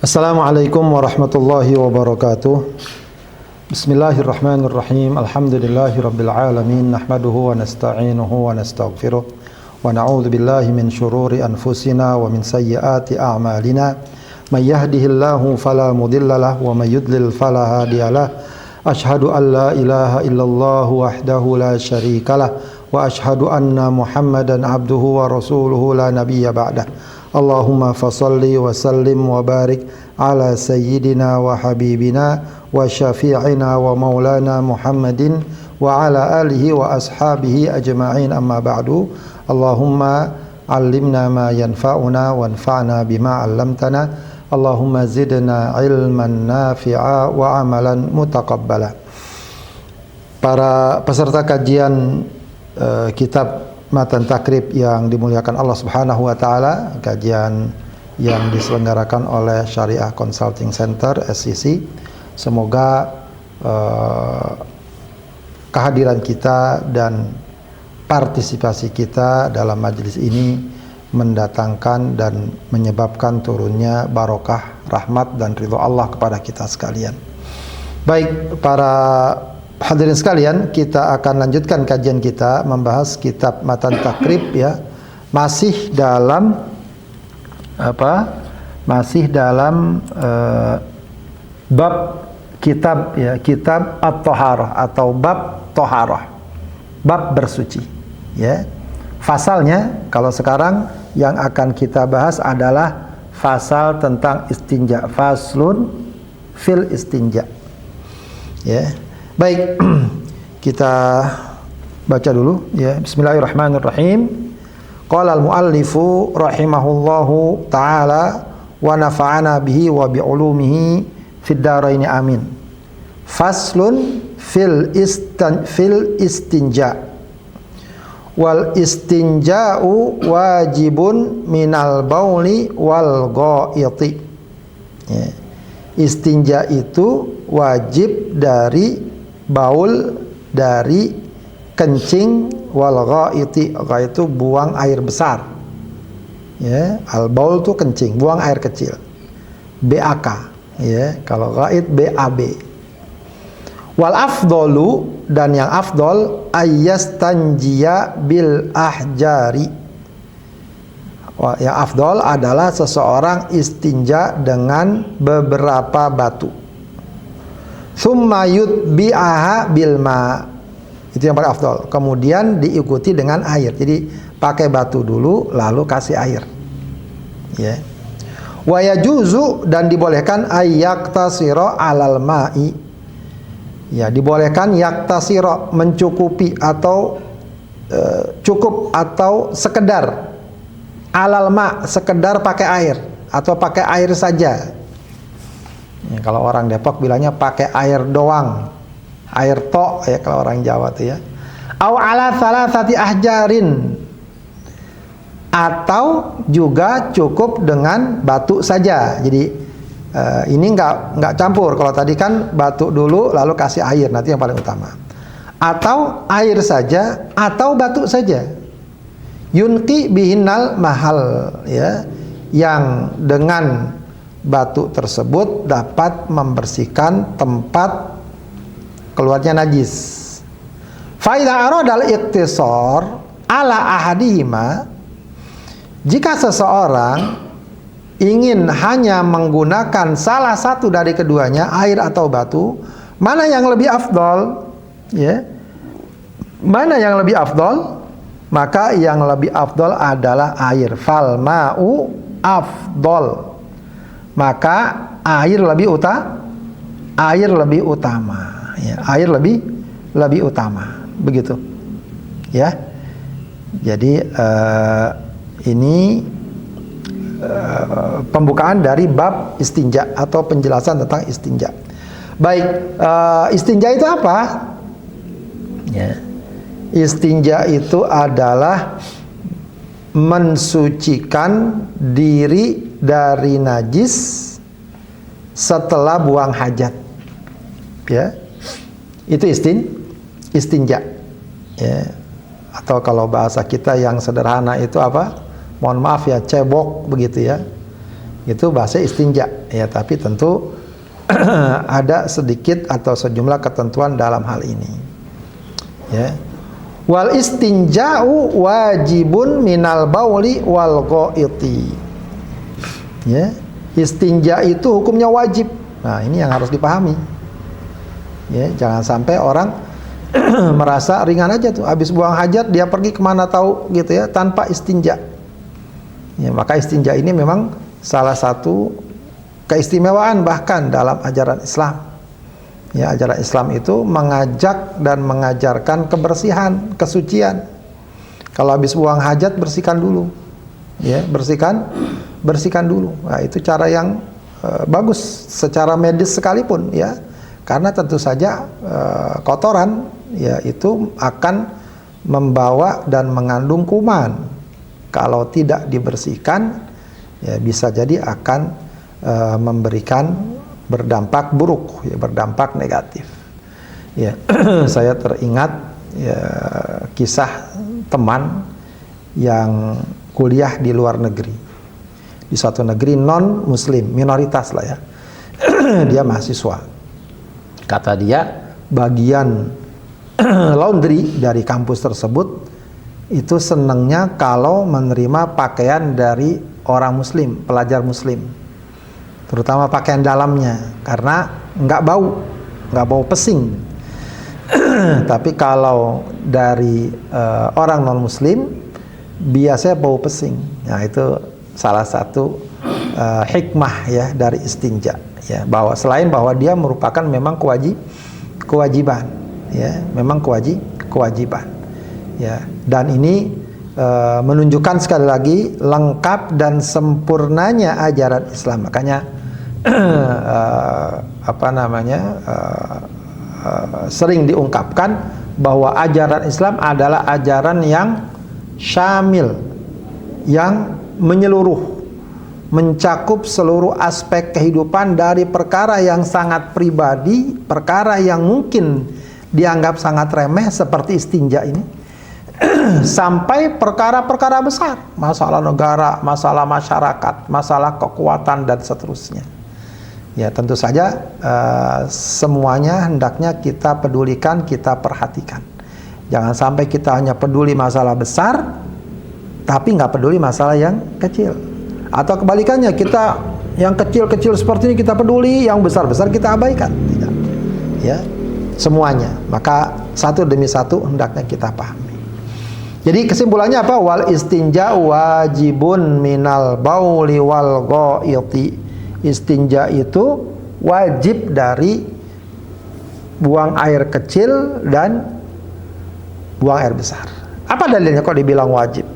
Assalamualaikum warahmatullahi wabarakatuh. Bismillahirrahmanirrahim. Alhamdulillahi rabbil alamin. Nahmaduhu wa nasta'inuhu wa nastaghfiruh. Wa na'udzu billahi min syururi anfusina wa min sayyiati a'malina. May yahdihillahu fala mudilla lahu wa may yudlil fala hadiyalah. Asyhadu an la ilaha illallah wahdahu la syarikalah wa asyhadu anna Muhammadan abduhu wa rasuluhu la nabiyya ba'dah. Allahumma fasalli wa sallim wa barik ala sayyidina wa habibina wa syafi'ina wa maulana Muhammadin wa ala alihi wa ashabihi ajma'in, amma ba'du. Allahumma allimna ma yanfa'una wanfa'na bima 'allamtana. Allahumma zidna ilman nafi'a wa amalan mutaqabbala. Para peserta kajian kitab Matan Takrib yang dimuliakan Allah Subhanahu wa taala, kajian yang diselenggarakan oleh Syariah Consulting Center SCC. Semoga kehadiran kita dan partisipasi kita dalam majelis ini mendatangkan dan menyebabkan turunnya barokah, rahmat dan ridho Allah kepada kita sekalian. Baik, para hadirin sekalian, kita akan lanjutkan kajian kita membahas kitab Matan Takrib ya. Masih dalam bab kitab ya, kitab At-Thaharah atau bab Thaharah. Bab bersuci ya. Fasalnya kalau sekarang yang akan kita bahas adalah fasal tentang istinja, faslun fil istinja. Ya. Baik, kita baca dulu ya. Bismillahirrahmanirrahim. Qala al-muallifu rahimahullahu taala wa nafa'ana bihi wa bi ulumihi fid dharain amin. Faslun fil istinja. Wal istinja'u wajibun minal bauli wal ghaiti. Ya. Istinja itu wajib dari baul, dari kencing, wal ghaiti, itu buang air besar. Ya, al baul itu kencing, buang air kecil. BAK, ya, kalau ghait BAB. Wal afdalu, dan yang afdol, ayyastanjiya bil ahjari. Yang afdol adalah seseorang istinja dengan beberapa batu. Tsumma yutbi'aha bil ma. Itu yang paling afdol. Kemudian diikuti dengan air. Jadi pakai batu dulu lalu kasih air. Ya. Wa yajuzu, dan dibolehkan ayyaktasira 'alal ma'i. Ya, dibolehkan yaktasira, mencukupi atau cukup atau sekedar, 'alal ma, sekedar pakai air atau pakai air saja. Ya, kalau orang Depok bilangnya pakai air doang, air tok ya kalau orang Jawa tuh ya. Au ala salasati ahjarin, atau juga cukup dengan batu saja. Jadi ini nggak campur. Kalau tadi kan batu dulu lalu kasih air, nanti yang paling utama. Atau air saja atau batu saja. Yunqi bihinnal mahal ya, yang dengan batu tersebut dapat membersihkan tempat keluarnya najis. Fa idza arada al-iqtisar ala ahadihima, jika seseorang ingin hanya menggunakan salah satu dari keduanya, air atau batu, mana yang lebih afdol? Ya. Mana yang lebih afdol? Maka yang lebih afdol adalah air. Fal ma'u afdol. Maka air lebih utama. Ya, air lebih utama. Begitu. Ya. Jadi ini pembukaan dari bab istinja atau penjelasan tentang istinja. Baik, istinja itu apa? Ya. Istinja itu adalah mensucikan diri dari najis setelah buang hajat. Ya. Itu istinja. Ya. Atau kalau bahasa kita yang sederhana itu apa? Mohon maaf ya, cebok begitu ya. Itu bahasa istinja ya, tapi tentu ada sedikit atau sejumlah ketentuan dalam hal ini. Ya. Wal istinja'u wajibun minal bauli wal ghaiti. Ya. Istinja itu hukumnya wajib. Nah, ini yang harus dipahami. Ya, jangan sampai orang merasa ringan aja tuh, habis buang hajat dia pergi kemana tahu gitu ya, tanpa istinja. Ya, maka istinja ini memang salah satu keistimewaan bahkan dalam ajaran Islam. Ya, ajaran Islam itu mengajak dan mengajarkan kebersihan, kesucian. Kalau habis buang hajat bersihkan dulu. Ya, bersihkan dulu. Nah, itu cara yang bagus secara medis sekalipun ya. Karena tentu saja kotoran ya itu akan membawa dan mengandung kuman. Kalau tidak dibersihkan ya bisa jadi akan memberikan berdampak buruk, ya, berdampak negatif. Ya, saya teringat ya, kisah teman yang kuliah di luar negeri, di suatu negeri non Muslim, minoritas lah ya. Dia mahasiswa. Kata dia, bagian laundry dari kampus tersebut itu senangnya kalau menerima pakaian dari orang Muslim, pelajar Muslim, terutama pakaian dalamnya, karena nggak bau pesing. Tapi kalau dari orang non Muslim biasanya bau pesing. Nah, itu salah satu hikmah ya dari istinja ya, bahwa selain bahwa dia merupakan memang kewajiban ya, memang kewajiban ya, dan ini menunjukkan sekali lagi lengkap dan sempurnanya ajaran Islam. Makanya sering diungkapkan bahwa ajaran Islam adalah ajaran yang syamil, yang menyeluruh, mencakup seluruh aspek kehidupan, dari perkara yang sangat pribadi, perkara yang mungkin dianggap sangat remeh seperti istinja ini, sampai perkara-perkara besar, masalah negara, masalah masyarakat, masalah kekuatan dan seterusnya. Ya, tentu saja semuanya hendaknya kita pedulikan, kita perhatikan. Jangan sampai kita hanya peduli masalah besar tapi nggak peduli masalah yang kecil. Atau kebalikannya, kita yang kecil-kecil seperti ini kita peduli, yang besar-besar kita abaikan. Tidak. Ya, semuanya. Maka satu demi satu hendaknya kita pahami. Jadi kesimpulannya apa? Wal istinja wajibun minal bauli wal ghaiti. Istinja itu wajib dari buang air kecil dan buang air besar. Apa dalilnya kok dibilang wajib?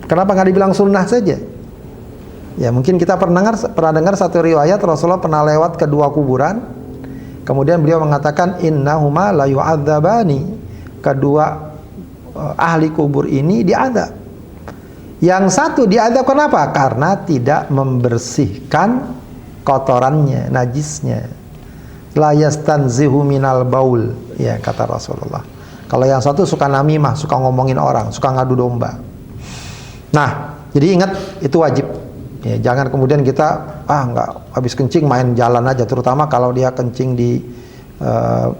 Kenapa nggak dibilang sunnah saja? Ya, mungkin kita pernah dengar satu riwayat Rasulullah pernah lewat kedua kuburan. Kemudian beliau mengatakan innahuma la yu'adzabani. Kedua ahli kubur ini diadab. Yang satu diadab kenapa? Karena tidak membersihkan kotorannya, najisnya. La yastanzihu minal baul, ya kata Rasulullah. Kalau yang satu suka namimah, suka ngomongin orang, suka ngadu domba. Nah, jadi ingat itu wajib. Ya, jangan kemudian kita nggak habis kencing main jalan aja, terutama kalau dia kencing di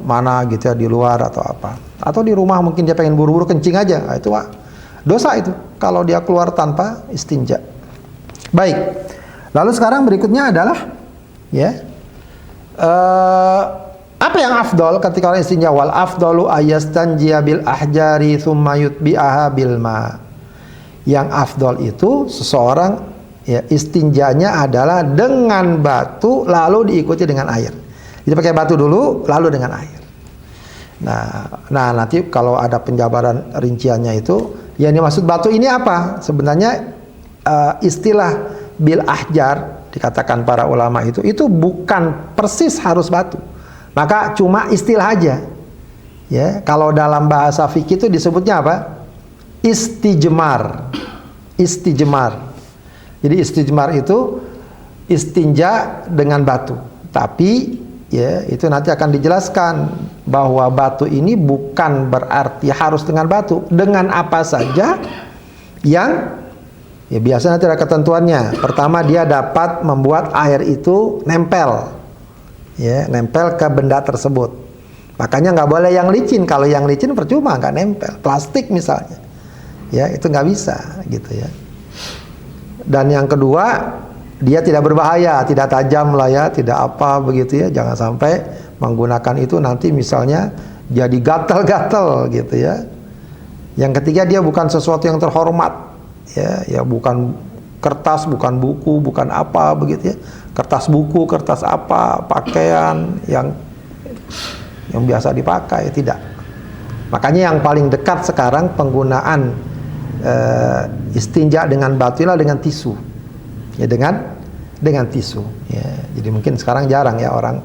mana gitu ya, di luar atau apa, atau di rumah mungkin dia pengen buru-buru kencing aja. Nah, itu dosa itu kalau dia keluar tanpa istinja. Baik, lalu sekarang berikutnya adalah ya apa yang afdol ketika orang istinja? Wal afdalu ayastanjiya bil ahjari thumma yutbi'aha bil ma. Yang afdol itu seseorang ya istinjanya adalah dengan batu lalu diikuti dengan air. Jadi pakai batu dulu lalu dengan air. Nah nanti kalau ada penjabaran rinciannya itu, ya ini maksud batu ini apa? Sebenarnya istilah bil ahjar dikatakan para ulama itu bukan persis harus batu. Maka cuma istilah aja. Ya, kalau dalam bahasa fikih itu disebutnya apa? Istijmar. Jadi istijmar itu istinja dengan batu. Tapi ya itu nanti akan dijelaskan bahwa batu ini bukan berarti harus dengan batu. Dengan apa saja yang Ya, biasanya nanti ada ketentuannya. Pertama, dia dapat membuat air itu nempel, ya, nempel ke benda tersebut. Makanya nggak boleh yang licin. Kalau yang licin percuma, nggak nempel. Plastik misalnya, ya itu nggak bisa, gitu ya. Dan yang kedua, dia tidak berbahaya, tidak tajam lah ya, tidak apa begitu ya. Jangan sampai menggunakan itu nanti misalnya jadi gatal-gatal, gitu ya. Yang ketiga, dia bukan sesuatu yang terhormat. Ya bukan kertas, bukan buku, bukan apa begitu ya. Kertas buku, kertas apa, pakaian yang biasa dipakai, tidak. Makanya yang paling dekat sekarang penggunaan istinja dengan batu adalah dengan tisu. Ya, dengan tisu. Ya, jadi mungkin sekarang jarang ya orang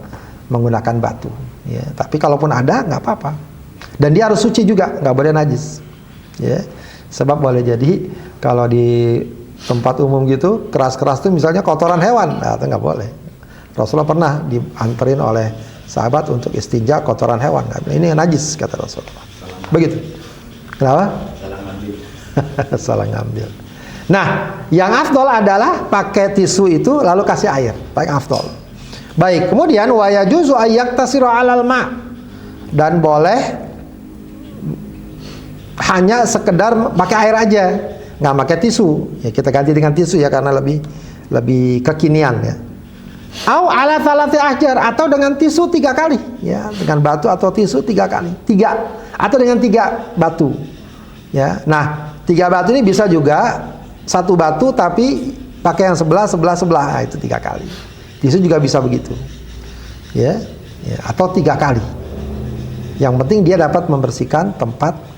menggunakan batu. Ya, tapi kalaupun ada nggak apa-apa. Dan dia harus suci juga, nggak boleh najis. Ya. Sebab boleh jadi kalau di tempat umum gitu keras-keras itu misalnya kotoran hewan, nah itu nggak boleh. Rasulullah pernah dianterin oleh sahabat untuk istinja kotoran hewan, ini najis kata Rasulullah. Begitu. Kenapa? Salah ngambil. Salah ngambil. Nah, yang afdol adalah pakai tisu itu lalu kasih air, paling afdol. Baik, kemudian wa yajuzu ayyaktasiru 'alal ma', dan boleh hanya sekedar pakai air aja, nggak pakai tisu. Ya, kita ganti dengan tisu ya karena lebih kekinian ya. Au ala thalati ahjar, atau dengan tisu 3 kali ya, dengan batu atau tisu 3 kali. 3 atau dengan 3 batu. Ya. Nah, 3 batu ini bisa juga 1 batu tapi pakai yang sebelah. Nah, itu 3 kali. Tisu juga bisa begitu. Ya, atau 3 kali. Yang penting dia dapat membersihkan tempat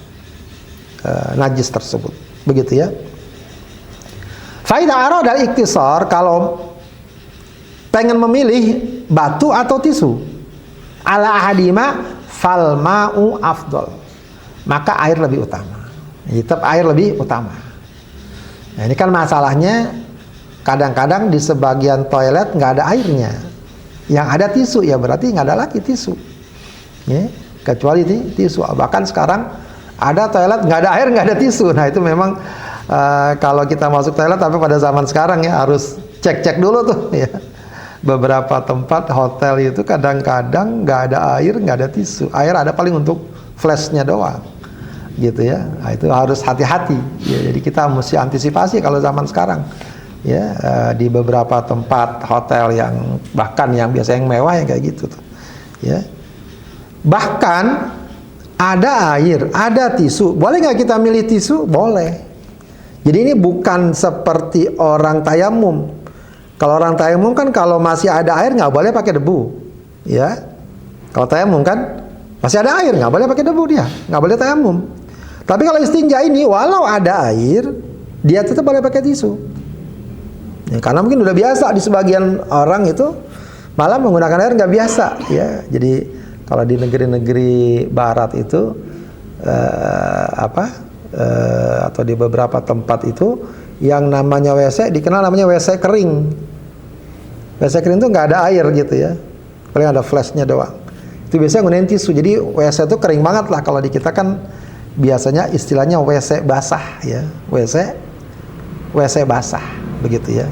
najis tersebut, begitu ya. Faidah arah dari iktisar, kalau pengen memilih batu atau tisu, ala ahadima fal ma'u afdol, maka air lebih utama. Tetap air lebih utama. Nah, ini kan masalahnya kadang-kadang di sebagian toilet nggak ada airnya, yang ada tisu, ya berarti nggak ada lagi tisu. Ya, kecuali tisu. Bahkan sekarang ada toilet nggak ada air, nggak ada tisu. Nah itu memang kalau kita masuk toilet, tapi pada zaman sekarang ya harus cek dulu tuh ya. Beberapa tempat hotel itu kadang-kadang nggak ada air, nggak ada tisu. Air ada paling untuk flashnya doang, gitu ya. Nah, itu harus hati-hati. Ya, jadi kita mesti antisipasi kalau zaman sekarang. Ya, di beberapa tempat hotel yang bahkan yang biasa yang mewah yang kayak gitu tuh. Ya, bahkan ada air, ada tisu. Boleh nggak kita milih tisu? Boleh. Jadi ini bukan seperti orang tayamum. Kalau orang tayamum kan kalau masih ada air nggak boleh pakai debu, ya. Kalau tayamum kan masih ada air, nggak boleh pakai debu dia, nggak boleh tayamum. Tapi kalau istinja ini walau ada air, dia tetap boleh pakai tisu. Ya, karena mungkin udah biasa di sebagian orang itu malah menggunakan air nggak biasa, ya. Jadi kalau di negeri-negeri barat itu atau di beberapa tempat itu yang namanya WC dikenal namanya WC kering. WC kering itu nggak ada air gitu ya, paling ada flashnya doang. Itu biasanya gunain tisu. Jadi WC itu kering banget lah. Kalau di kita kan biasanya istilahnya WC basah ya, WC basah begitu ya.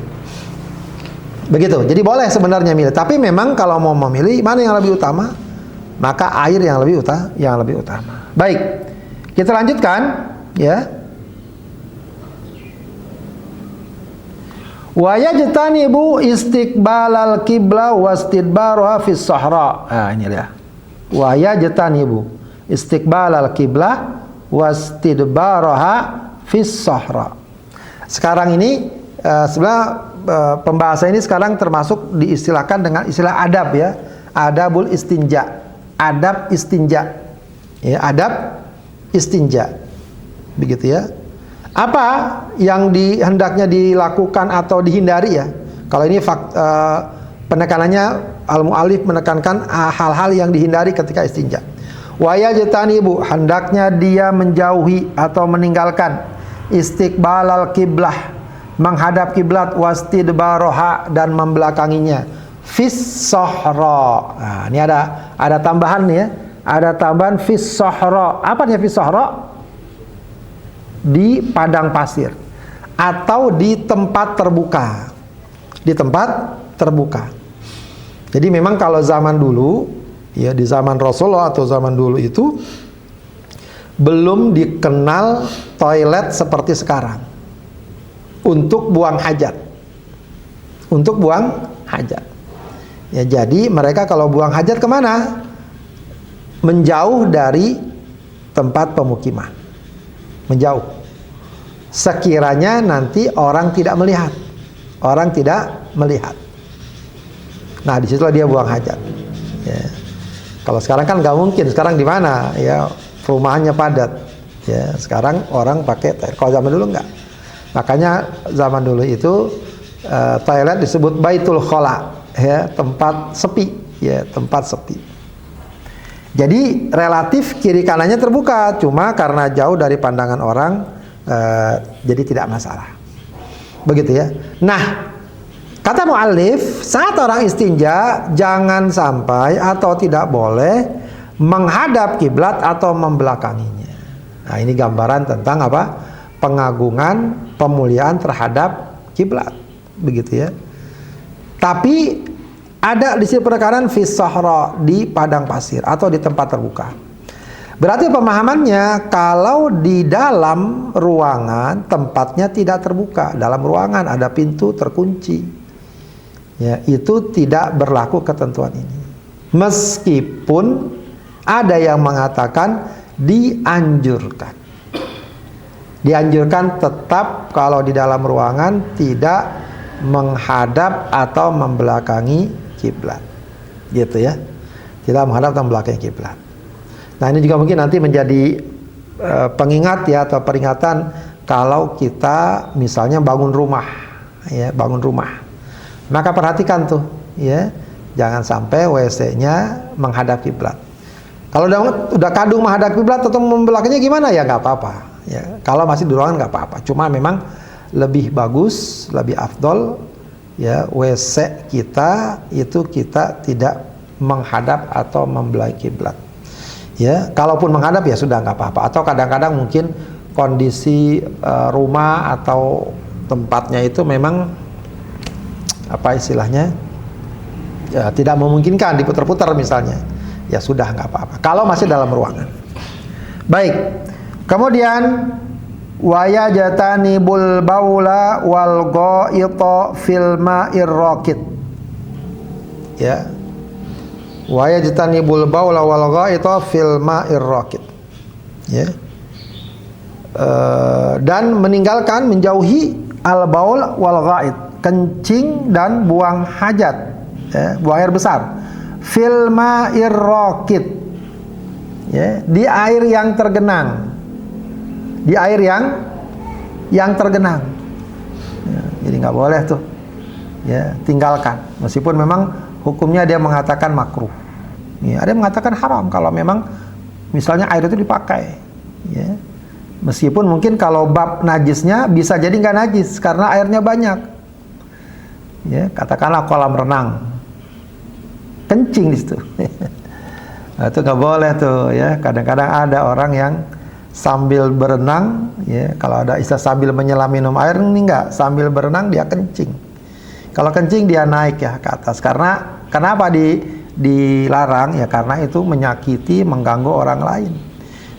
Begitu. Jadi boleh sebenarnya milih. Tapi memang kalau mau memilih mana yang lebih utama, maka air yang lebih utama. Baik, kita lanjutkan ya. Wa yajtanibu istiqbalal qibla wastidbaruha fis sahra. Nah, ini dia. Wa yajtanibu istiqbalal qibla wastidbaruha fis sahra. Sekarang ini sebenarnya pembahasan ini sekarang termasuk diistilahkan dengan istilah adab ya. Adabul istinja. Adab istinja, ya, adab istinja, begitu ya. Apa yang hendaknya dilakukan atau dihindari ya? Kalau ini penekanannya al-mu'allif menekankan hal-hal yang dihindari ketika istinja. Wa yajtanibu, hendaknya dia menjauhi atau meninggalkan istiqbalal kiblah, menghadap kiblat, wastidbaroha, dan membelakanginya, fis sahra. Nah, ini ada tambahan nih ya. Ada tambahan fis sahra. Apa nih fis sahra? Di padang pasir. atau di tempat terbuka. Di tempat terbuka. Jadi memang kalau zaman dulu, ya di zaman Rasulullah atau zaman dulu itu belum dikenal toilet seperti sekarang untuk buang hajat. Untuk buang hajat. Ya, jadi mereka kalau buang hajat kemana? Menjauh dari tempat pemukiman. Menjauh. Sekiranya nanti orang tidak melihat. Orang tidak melihat. Nah, disitulah dia buang hajat. Ya. Kalau sekarang kan nggak mungkin. Sekarang di mana? Ya, perumahannya padat. Ya, sekarang orang pakai toilet. Kalau zaman dulu nggak. Makanya zaman dulu itu toilet disebut baitul khala, ya, tempat sepi, ya, tempat sepi. Jadi relatif kiri kanannya terbuka, cuma karena jauh dari pandangan orang, jadi tidak masalah. Begitu ya. Nah, kata muallif, saat orang istinja jangan sampai atau tidak boleh menghadap kiblat atau membelakanginya. Nah, ini gambaran tentang apa? Pengagungan, pemuliaan terhadap kiblat, begitu ya. Tapi ada di sini penekanan fi sahra, di padang pasir atau di tempat terbuka. Berarti pemahamannya kalau di dalam ruangan tempatnya tidak terbuka, dalam ruangan ada pintu terkunci, ya, itu tidak berlaku ketentuan ini. Meskipun ada yang mengatakan dianjurkan. Dianjurkan tetap kalau di dalam ruangan tidak menghadap atau membelakangi kiblat, gitu ya. Tidak menghadap atau membelakangi kiblat. Nah, ini juga mungkin nanti menjadi pengingat ya, atau peringatan kalau kita misalnya bangun rumah, ya, bangun rumah. Maka perhatikan tuh, ya, jangan sampai WC-nya menghadap kiblat. Kalau udah kadung menghadap kiblat atau membelakanginya gimana ya, nggak apa-apa. Ya, kalau masih di ruangan nggak apa-apa. Cuma memang lebih bagus, lebih afdol, ya, WC kita itu kita tidak menghadap atau membelakangi kiblat. Ya, kalaupun menghadap ya sudah nggak apa-apa. Atau kadang-kadang mungkin kondisi rumah atau tempatnya itu memang apa istilahnya, ya, tidak memungkinkan diputar-putar misalnya, ya sudah nggak apa-apa. Kalau masih dalam ruangan. Baik. Kemudian wayajatanibul baula wal ghaita fil ma'ir raqid. Ya. Wayajatanibul baula wal ghaita fil ma'ir raqid. Ya. Dan meninggalkan, menjauhi al baul wal ghait, kencing dan buang hajat, ya, buang air besar. Fil ma'ir raqid. Ya, di air yang tergenang. Di air yang tergenang, ya, jadi nggak boleh tuh, ya, tinggalkan. Meskipun memang hukumnya dia mengatakan makruh, ya, ada yang mengatakan haram kalau memang misalnya air itu dipakai, ya. Meskipun mungkin kalau bab najisnya bisa jadi nggak najis karena airnya banyak, ya, katakanlah kolam renang, kencing di situ, nah, itu nggak boleh tuh, ya. Kadang-kadang ada orang yang sambil berenang, ya, kalau ada istilah sambil menyelam minum air, ini enggak, sambil berenang dia kencing. Kalau kencing dia naik ya ke atas. Karena kenapa dilarang? Ya karena itu menyakiti, mengganggu orang lain,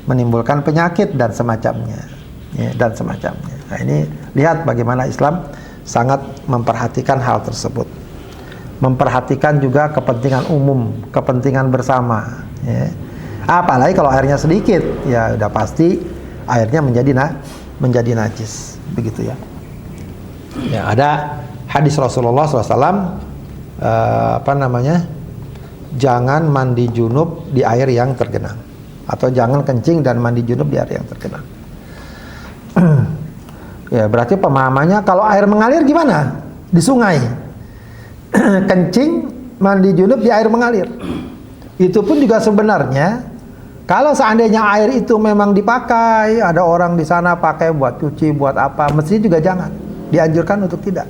menimbulkan penyakit dan semacamnya, ya, dan semacamnya. Nah, ini lihat bagaimana Islam sangat memperhatikan hal tersebut, memperhatikan juga kepentingan umum, kepentingan bersama, ya. Apalagi kalau airnya sedikit, ya udah pasti airnya menjadi najis, begitu ya. Ya, ada hadis Rasulullah SAW, jangan mandi junub di air yang tergenang, atau jangan kencing dan mandi junub di air yang tergenang. Ya, berarti pemahamannya kalau air mengalir gimana? Di sungai. Kencing, mandi junub di air mengalir. Itu pun juga sebenarnya kalau seandainya air itu memang dipakai, ada orang di sana pakai buat cuci, buat apa, mestinya juga jangan. Dianjurkan untuk tidak.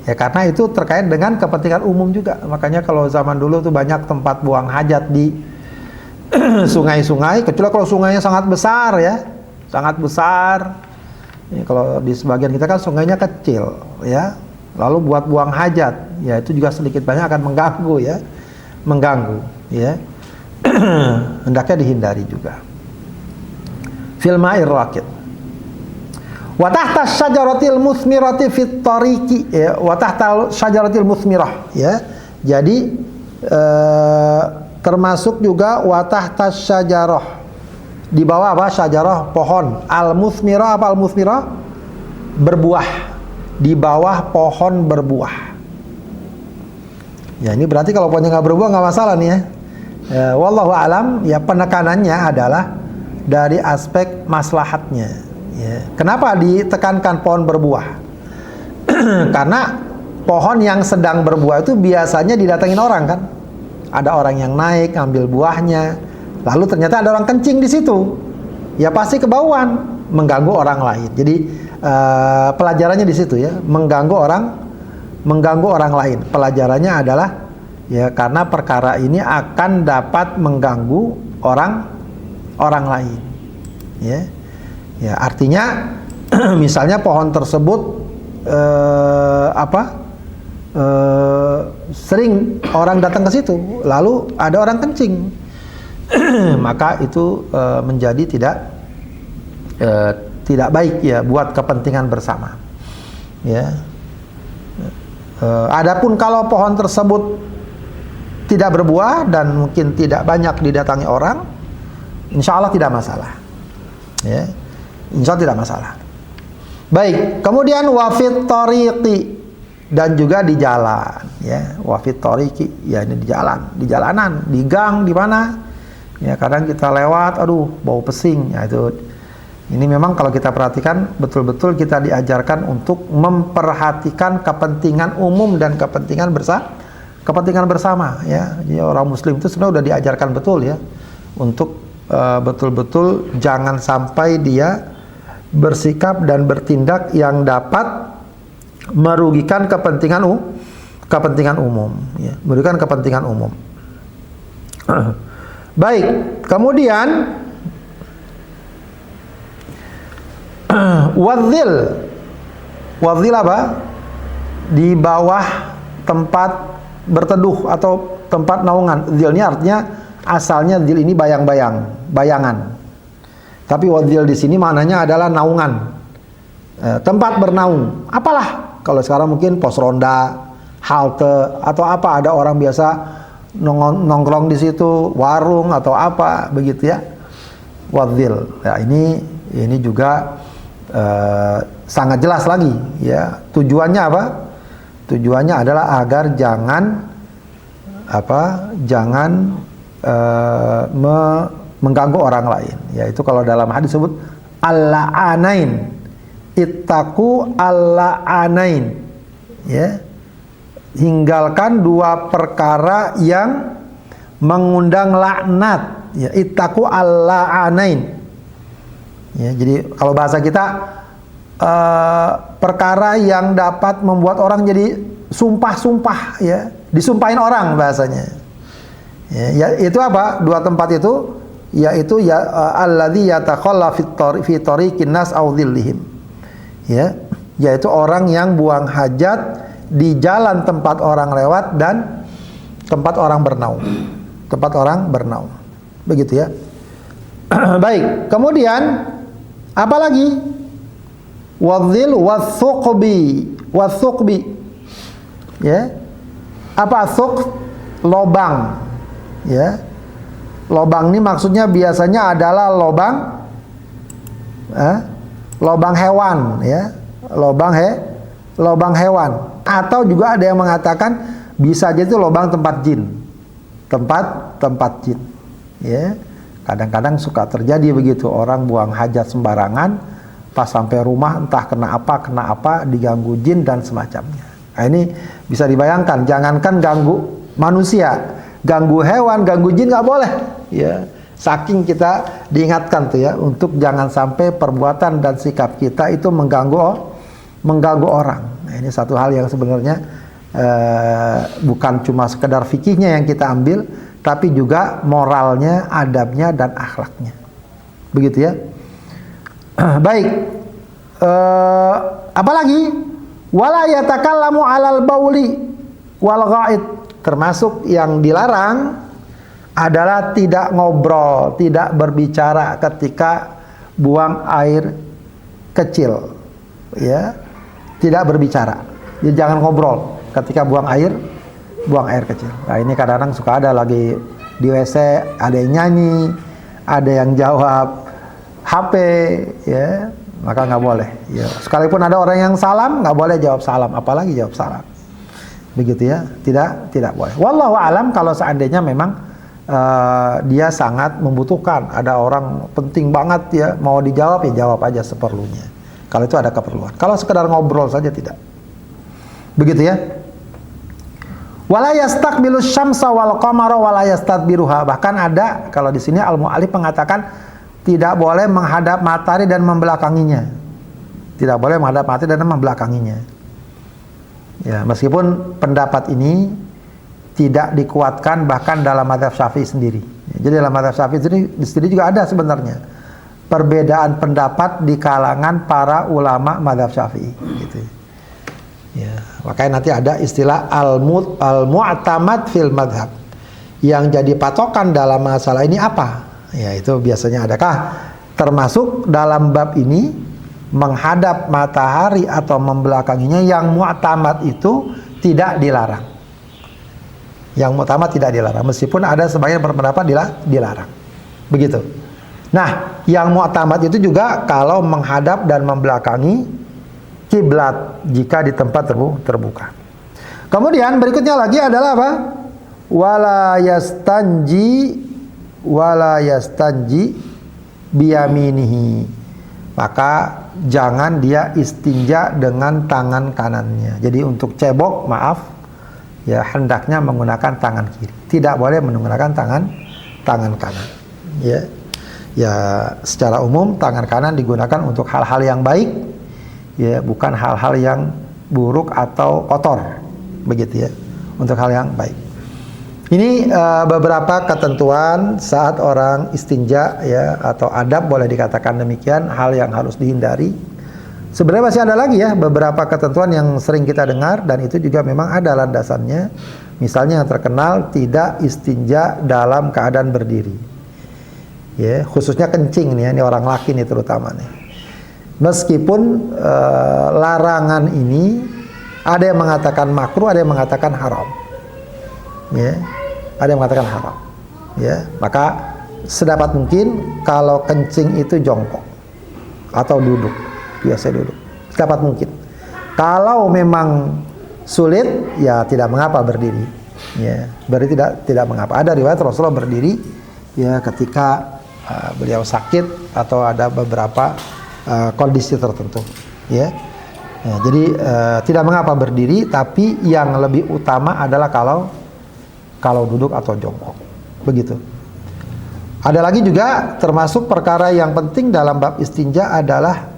Ya karena itu terkait dengan kepentingan umum juga. Makanya kalau zaman dulu tuh banyak tempat buang hajat di sungai-sungai, kecuali kalau sungainya sangat besar ya, sangat besar. Ya, kalau di sebagian kita kan sungainya kecil, ya. Lalu buat buang hajat, ya itu juga sedikit banyak akan mengganggu, ya. Mengganggu, ya. Hendaknya dihindari juga. Fil ma'ir raqid. Wa tahta syajaratil musmirati fit tariqi, ya, wa tahta syajaratil musmirah, ya. Jadi termasuk juga wa tahta syajarah. Di bawah apa? Syajarah, pohon. Al-musmirah, apa al-musmirah? Berbuah. Di bawah pohon berbuah. Ya, ini berarti kalau pohonnya nggak berbuah nggak masalah nih, ya. Wallahu alam, ya penekanannya adalah dari aspek maslahatnya. Ya. Kenapa ditekankan pohon berbuah? Karena pohon yang sedang berbuah itu biasanya didatengin orang kan. Ada orang yang naik ambil buahnya, lalu ternyata ada orang kencing di situ. Ya pasti kebauan, mengganggu orang lain. Jadi pelajarannya di situ, ya, mengganggu orang lain. Pelajarannya adalah ya karena perkara ini akan dapat mengganggu orang lain. Ya. Ya, artinya misalnya pohon tersebut sering orang datang ke situ, lalu ada orang kencing, maka itu menjadi tidak baik, ya, buat kepentingan bersama. Ya. Adapun kalau pohon tersebut tidak berbuah dan mungkin tidak banyak didatangi orang, insya Allah tidak masalah. Ya. Insya Allah tidak masalah. Baik, kemudian wafit tariqi, dan juga di jalan, ya, wafit tariqi, ya ini di jalan, di jalanan, di gang, di mana, ya kadang kita lewat, aduh bau pesing, ya itu, ini memang kalau kita perhatikan betul-betul kita diajarkan untuk memperhatikan kepentingan umum dan kepentingan bersama, ya. Jadi orang Muslim itu sebenarnya sudah diajarkan betul, ya, untuk betul-betul jangan sampai dia bersikap dan bertindak yang dapat merugikan kepentingan umum, ya, merugikan kepentingan umum. Baik, kemudian wadzil apa? Di bawah tempat berteduh atau tempat naungan. Zil ini artinya asalnya zil ini bayangan. Tapi wadzil di sini maknanya adalah naungan, tempat bernaung. Apalah, kalau sekarang mungkin pos ronda, halte, atau apa, ada orang biasa nongkrong di situ, warung atau apa, begitu, ya. Wadzil. Ya, ini juga sangat jelas lagi, ya. Tujuannya apa? Tujuannya adalah agar jangan mengganggu orang lain. Yaitu kalau dalam hadis disebut al-la'anain, ittaqu al-la'anain, ya, hinggalkan dua perkara yang mengundang laknat, ya, ittaqu al-la'anain, ya. Jadi kalau bahasa kita perkara yang dapat membuat orang jadi sumpah-sumpah, ya, disumpahin orang bahasanya, ya, itu apa? Dua tempat itu, yaitu ya alladzi yatakhalla fi tariqin nas aw dhillihim, ya, yaitu orang yang buang hajat di jalan tempat orang lewat dan tempat orang bernaung, begitu, ya. Baik, kemudian apa lagi? Wadzil wasuqbi, ya. Apa suq? Lobang, ya. Lobang ini maksudnya biasanya adalah lobang hewan, ya, lobang hewan, atau juga ada yang mengatakan bisa aja itu lobang tempat jin, tempat jin, ya. Kadang-kadang suka terjadi begitu, orang buang hajat sembarangan, pas sampai rumah entah kena apa diganggu jin dan semacamnya. Nah, ini bisa dibayangkan, jangankan ganggu manusia, ganggu hewan, ganggu jin nggak boleh, ya. Saking kita diingatkan tuh, ya, untuk jangan sampai perbuatan dan sikap kita itu mengganggu orang. Nah, ini satu hal yang sebenarnya bukan cuma sekedar fikihnya yang kita ambil, tapi juga moralnya, adabnya dan akhlaknya, begitu, ya. Baik, Apalagi wala yatakallamu 'alal bauli wal ghaid, termasuk yang dilarang adalah tidak ngobrol, tidak berbicara ketika buang air kecil, ya, tidak berbicara. Jadi jangan ngobrol ketika buang air kecil. Nah ini kadang-kadang suka ada lagi di WC, ada yang nyanyi, ada yang jawab HP, ya, maka nggak boleh. Ya. Sekalipun ada orang yang salam, nggak boleh jawab salam, apalagi jawab salam. Begitu ya, tidak boleh. Wallahu alam, kalau seandainya memang dia sangat membutuhkan, ada orang penting banget ya, mau dijawab ya jawab aja seperlunya. Kalau itu ada keperluan. Kalau sekedar ngobrol saja tidak. Begitu ya. Wala yastaqbilu syamsa wal qamara wala yastadbiruha. Bahkan ada kalau di sini al-mu'allif mengatakan tidak boleh menghadap matahari dan membelakanginya. Tidak boleh menghadap matahari dan membelakanginya. Ya, meskipun pendapat ini tidak dikuatkan bahkan dalam mazhab Syafi'i sendiri. Jadi dalam mazhab Syafi'i sendiri juga ada sebenarnya perbedaan pendapat di kalangan para ulama mazhab Syafi'i. Gitu. Ya, makanya nanti ada istilah al-mu'tamad fil madhab. Yang jadi patokan dalam masalah ini apa? Ya, itu biasanya adakah termasuk dalam bab ini menghadap matahari atau membelakanginya, yang mu'tamad itu tidak dilarang. Yang mu'tamad tidak dilarang, meskipun ada sebagian berpendapat dilarang. Begitu. Nah, yang mu'tamad itu juga kalau menghadap dan membelakangi kiblat jika di tempat terbuka. Kemudian berikutnya lagi adalah apa? Wala yastanji biyaminihi. Maka jangan dia istinja dengan tangan kanannya. Jadi untuk cebok, maaf, ya hendaknya menggunakan tangan kiri. Tidak boleh menggunakan tangan kanan. Ya. Ya, secara umum tangan kanan digunakan untuk hal-hal yang baik. Ya, bukan hal-hal yang buruk atau kotor, begitu ya, untuk hal yang baik. Ini beberapa ketentuan saat orang istinja, ya, atau adab boleh dikatakan demikian, hal yang harus dihindari. Sebenarnya masih ada lagi ya beberapa ketentuan yang sering kita dengar dan itu juga memang ada landasannya. Misalnya yang terkenal tidak istinja dalam keadaan berdiri. Ya, khususnya kencing nih, ya, ini orang laki nih terutama nih. Meskipun larangan ini ada yang mengatakan makruh, ada yang mengatakan haram. Ya, ada yang mengatakan haram. Ya, maka sedapat mungkin kalau kencing itu jongkok atau duduk, biasa duduk. Sedapat mungkin. Kalau memang sulit, ya tidak mengapa berdiri. Ya, berarti tidak mengapa. Ada riwayat Rasulullah berdiri ya ketika beliau sakit atau ada beberapa kondisi tertentu, ya. Ya, jadi tidak mengapa berdiri, tapi yang lebih utama adalah kalau duduk atau jongkok, begitu. Ada lagi juga termasuk perkara yang penting dalam bab istinja adalah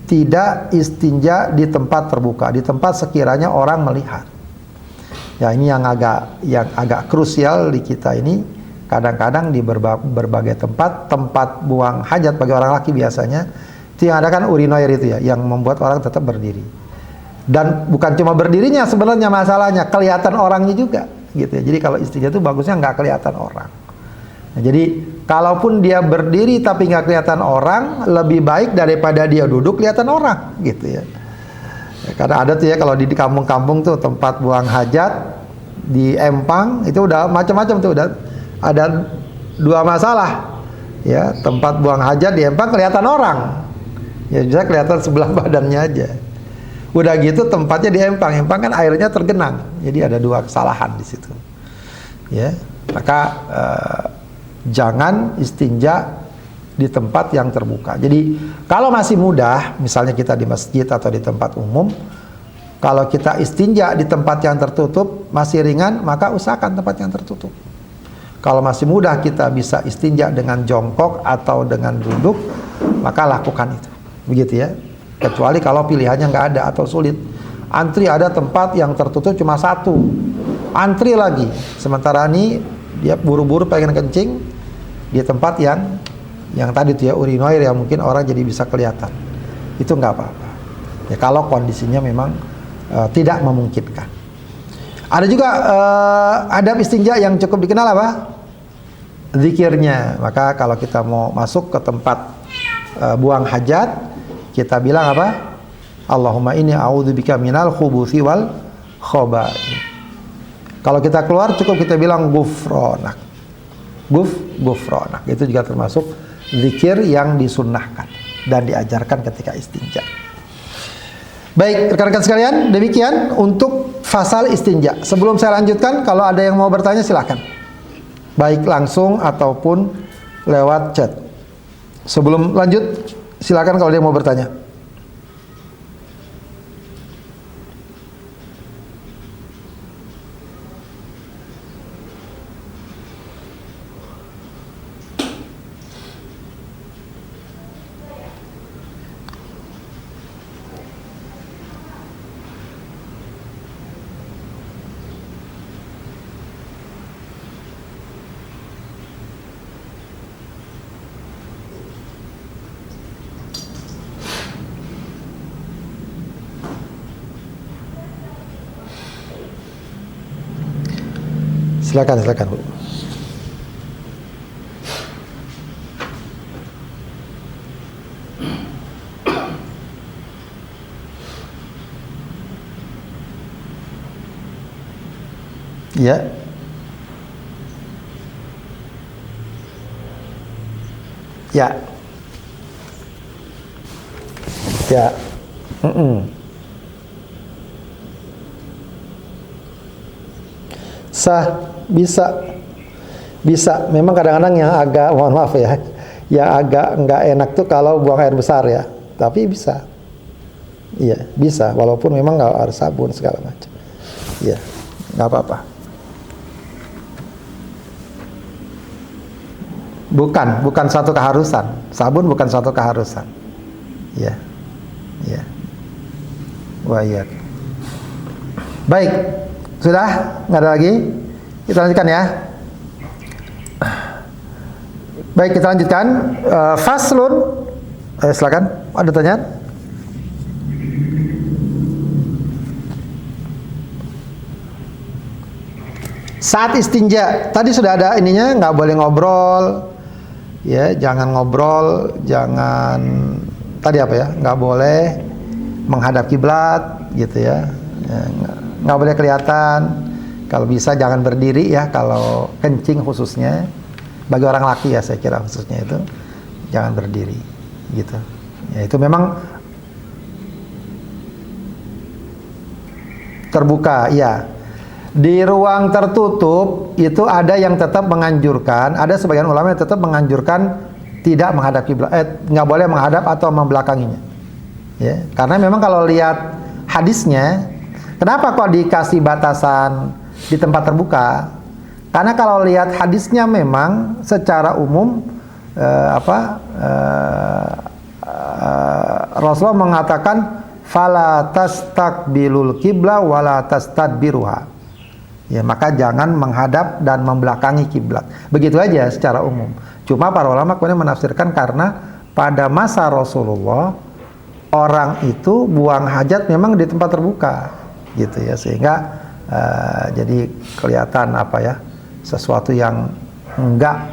tidak istinja di tempat terbuka, di tempat sekiranya orang melihat. Ya, ini yang agak krusial di kita ini. Kadang-kadang di berbagai tempat buang hajat bagi orang laki biasanya itu yang ada kan urinoir itu ya, yang membuat orang tetap berdiri. Dan bukan cuma berdirinya sebenarnya masalahnya, kelihatan orangnya juga, gitu ya. Jadi kalau istinja itu bagusnya nggak kelihatan orang. Nah, jadi kalaupun dia berdiri tapi nggak kelihatan orang, lebih baik daripada dia duduk kelihatan orang, gitu ya. Karena ada tuh ya kalau di kampung-kampung tuh tempat buang hajat di empang itu udah macam-macam tuh, udah ada dua masalah, ya, tempat buang hajat di empang kelihatan orang, ya bisa kelihatan sebelah badannya aja. Udah gitu tempatnya di empang kan airnya tergenang, jadi ada dua kesalahan di situ. Ya, maka jangan istinja di tempat yang terbuka. Jadi kalau masih mudah, misalnya kita di masjid atau di tempat umum, kalau kita istinja di tempat yang tertutup masih ringan, maka usahakan tempat yang tertutup. Kalau masih mudah kita bisa istinja dengan jongkok atau dengan duduk, maka lakukan itu. Begitu ya. Kecuali kalau pilihannya nggak ada atau sulit. Antri ada tempat yang tertutup cuma satu. Antri lagi. Sementara ini dia buru-buru pengen kencing di tempat yang tadi tuh ya urinoir yang mungkin orang jadi bisa kelihatan. itu nggak apa-apa. Ya kalau kondisinya memang tidak memungkinkan. Ada juga adab istinja yang cukup dikenal apa? Zikirnya. Maka kalau kita mau masuk ke tempat buang hajat, kita bilang apa? Allahumma inni a'udzubika minal khubuthi wal khaba'ith. Kalau kita keluar cukup kita bilang gufronak. Gufronak. Itu juga termasuk zikir yang disunnahkan dan diajarkan ketika istinja. Baik, rekan-rekan sekalian, demikian untuk fasal istinja. Sebelum saya lanjutkan, kalau ada yang mau bertanya silakan. Baik langsung ataupun lewat chat. Sebelum lanjut, silakan kalau ada yang mau bertanya. Silakan Bu. Ya. Ya. Ya. Sah, bisa. Memang kadang-kadang yang agak, mohon maaf ya, yang agak nggak enak tuh kalau buang air besar ya. Tapi bisa. Iya, bisa. Walaupun memang nggak harus sabun segala macam. Iya, nggak apa-apa. Bukan suatu keharusan. Sabun bukan suatu keharusan. Iya. Wah, iya. Baik, sudah? Nggak ada lagi? Kita lanjutkan ya. Baik, kita lanjutkan. Faslun. Silakan. Ada pertanyaan? Saat istinja, tadi sudah ada ininya, nggak boleh ngobrol, ya, jangan ngobrol, jangan tadi apa ya, nggak boleh menghadap kiblat, gitu ya, nggak boleh kelihatan. Kalau bisa jangan berdiri ya, kalau kencing khususnya, bagi orang laki ya saya kira khususnya itu, jangan berdiri, gitu. Ya itu memang terbuka, iya. Di ruang tertutup itu ada yang tetap menganjurkan, ada sebagian ulama yang tetap menganjurkan tidak menghadap kiblat, nggak boleh menghadap atau membelakanginya. Ya, karena memang kalau lihat hadisnya, kenapa kok dikasih batasan di tempat terbuka? Karena kalau lihat hadisnya memang secara umum Rasulullah mengatakan fala tastaqbilul qibla wala tastadbiruha. Ya, maka jangan menghadap dan membelakangi kiblat. Begitu aja secara umum. Cuma para ulama kemudian menafsirkan karena pada masa Rasulullah orang itu buang hajat memang di tempat terbuka, gitu ya, sehingga jadi kelihatan apa ya, sesuatu yang enggak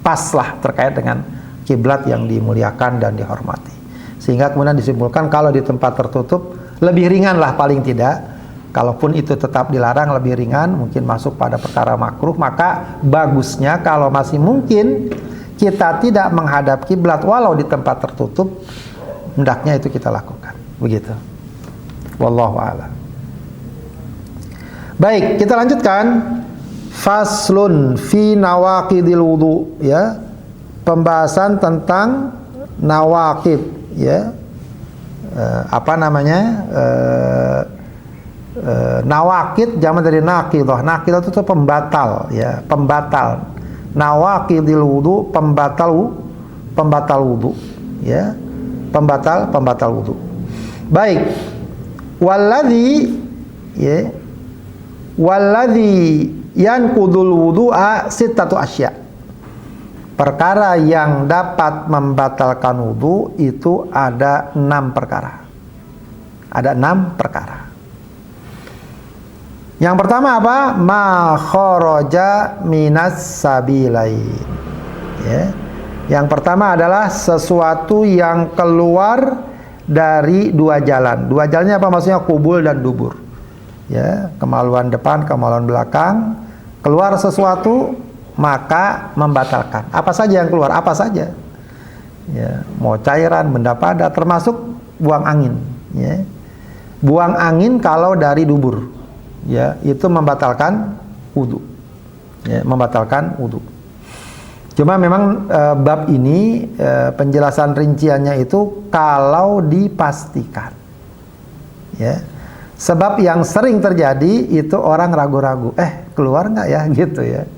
pas lah terkait dengan kiblat yang dimuliakan dan dihormati. Sehingga kemudian disimpulkan kalau di tempat tertutup lebih ringan lah paling tidak. Kalaupun itu tetap dilarang lebih ringan, mungkin masuk pada perkara makruh, maka bagusnya kalau masih mungkin kita tidak menghadap kiblat walau di tempat tertutup, hendaknya itu kita lakukan. Begitu. Wallahu a'lam. Baik, kita lanjutkan. Faslun fi nawaqidil wudu, ya. Pembahasan tentang nawaqid, ya. Nawaqid jamak dari naqidah. Naqidah itu pembatal, ya, pembatal. Nawaqidil wudu, pembatal wudu, ya. Pembatal wudu. Baik. Walladzi, ya. Walladzi yanqudul wudu'a sittatu asya. Perkara yang dapat membatalkan wudu itu ada 6 perkara. Ada 6 perkara. Yang pertama apa? Ma kharaja minas sabilain. Ya. Yang pertama adalah sesuatu yang keluar dari 2 jalan. 2 jalannya apa maksudnya? Kubul dan dubur. Ya, kemaluan depan, kemaluan belakang. Keluar sesuatu maka membatalkan. Apa saja yang keluar? Apa saja? Ya, mau cairan, benda padat, termasuk buang angin. Ya. Buang angin kalau dari dubur, ya, itu membatalkan wudu. Ya, membatalkan wudu. Cuma memang bab ini penjelasan rinciannya itu kalau dipastikan. Ya. Sebab yang sering terjadi itu orang ragu-ragu, keluar nggak ya, gitu ya.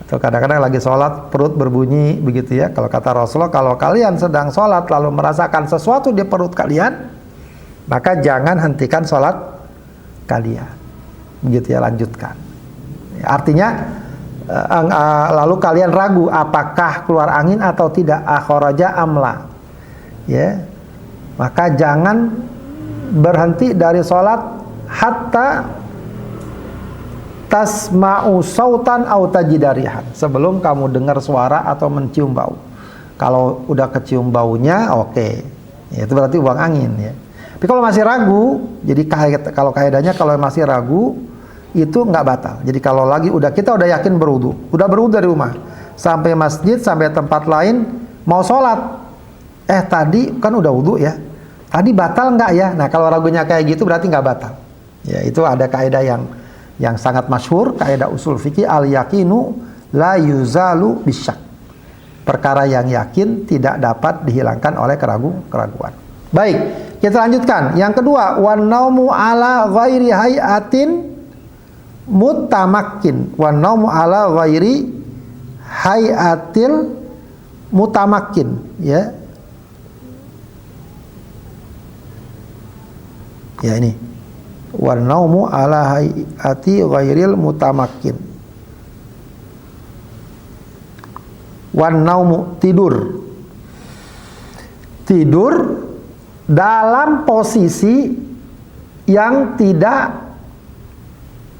Atau kadang-kadang lagi sholat perut berbunyi begitu ya. Kalau kata Rasulullah, kalau kalian sedang sholat lalu merasakan sesuatu di perut kalian, maka jangan hentikan sholat kalian. Begitu ya, lanjutkan. Artinya lalu kalian ragu apakah keluar angin atau tidak, akhraja amla. Ya. Maka jangan berhenti dari sholat hatta tasma'u sautan au tajidarihan, sebelum kamu dengar suara atau mencium bau. Kalau udah kecium baunya, oke. Ya, itu berarti buang angin ya. Tapi kalau masih ragu, jadi kalau kaidahnya kalau masih ragu itu nggak batal. Jadi kalau kita udah yakin udah berwudu dari rumah, sampai masjid, sampai tempat lain mau sholat, tadi kan udah wudu ya, tadi batal nggak ya? Nah kalau ragunya kayak gitu berarti nggak batal. Ya itu ada kaidah yang sangat masyhur, kaidah usul fikih, al-yaqinu la yuzalu bisyak. Perkara yang yakin tidak dapat dihilangkan oleh keraguan. Baik, kita lanjutkan. Yang kedua, wan naumu ala ghairi hayatin mutamakkin. Wan naumu ala ghairi hayatil mutamakkin, ya. Ya ini. Wan naumu ala hayati ghairil mutamakkin. Wan naumu, tidur dalam posisi yang tidak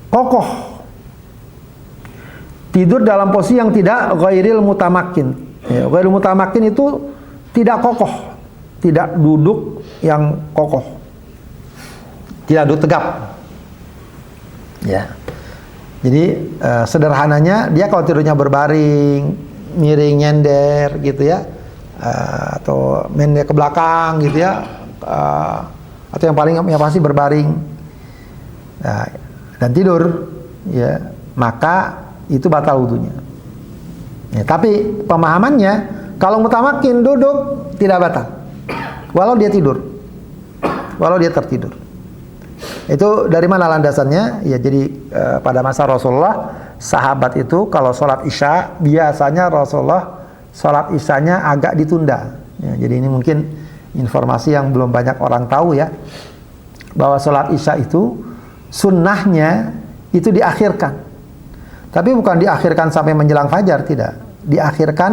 kokoh. Tidur dalam posisi yang tidak ghairil mutamakkin. Ya, ghairil mutamakkin itu tidak kokoh, tidak duduk yang kokoh. Tidak duduk tegap. Ya. Jadi sederhananya dia kalau tidurnya berbaring, miring, nyender gitu ya, atau mendir ke belakang gitu ya, atau yang pasti berbaring, dan tidur, ya, maka itu batal wudunya. Ya, tapi pemahamannya kalau mutamakin duduk tidak batal, walau dia tertidur. Itu dari mana landasannya? Ya jadi pada masa Rasulullah, sahabat itu kalau sholat isya biasanya Rasulullah sholat isyanya agak ditunda. Ya, jadi ini mungkin informasi yang belum banyak orang tahu ya, bahwa sholat isya itu sunnahnya itu diakhirkan. Tapi bukan diakhirkan sampai menjelang fajar, tidak. Diakhirkan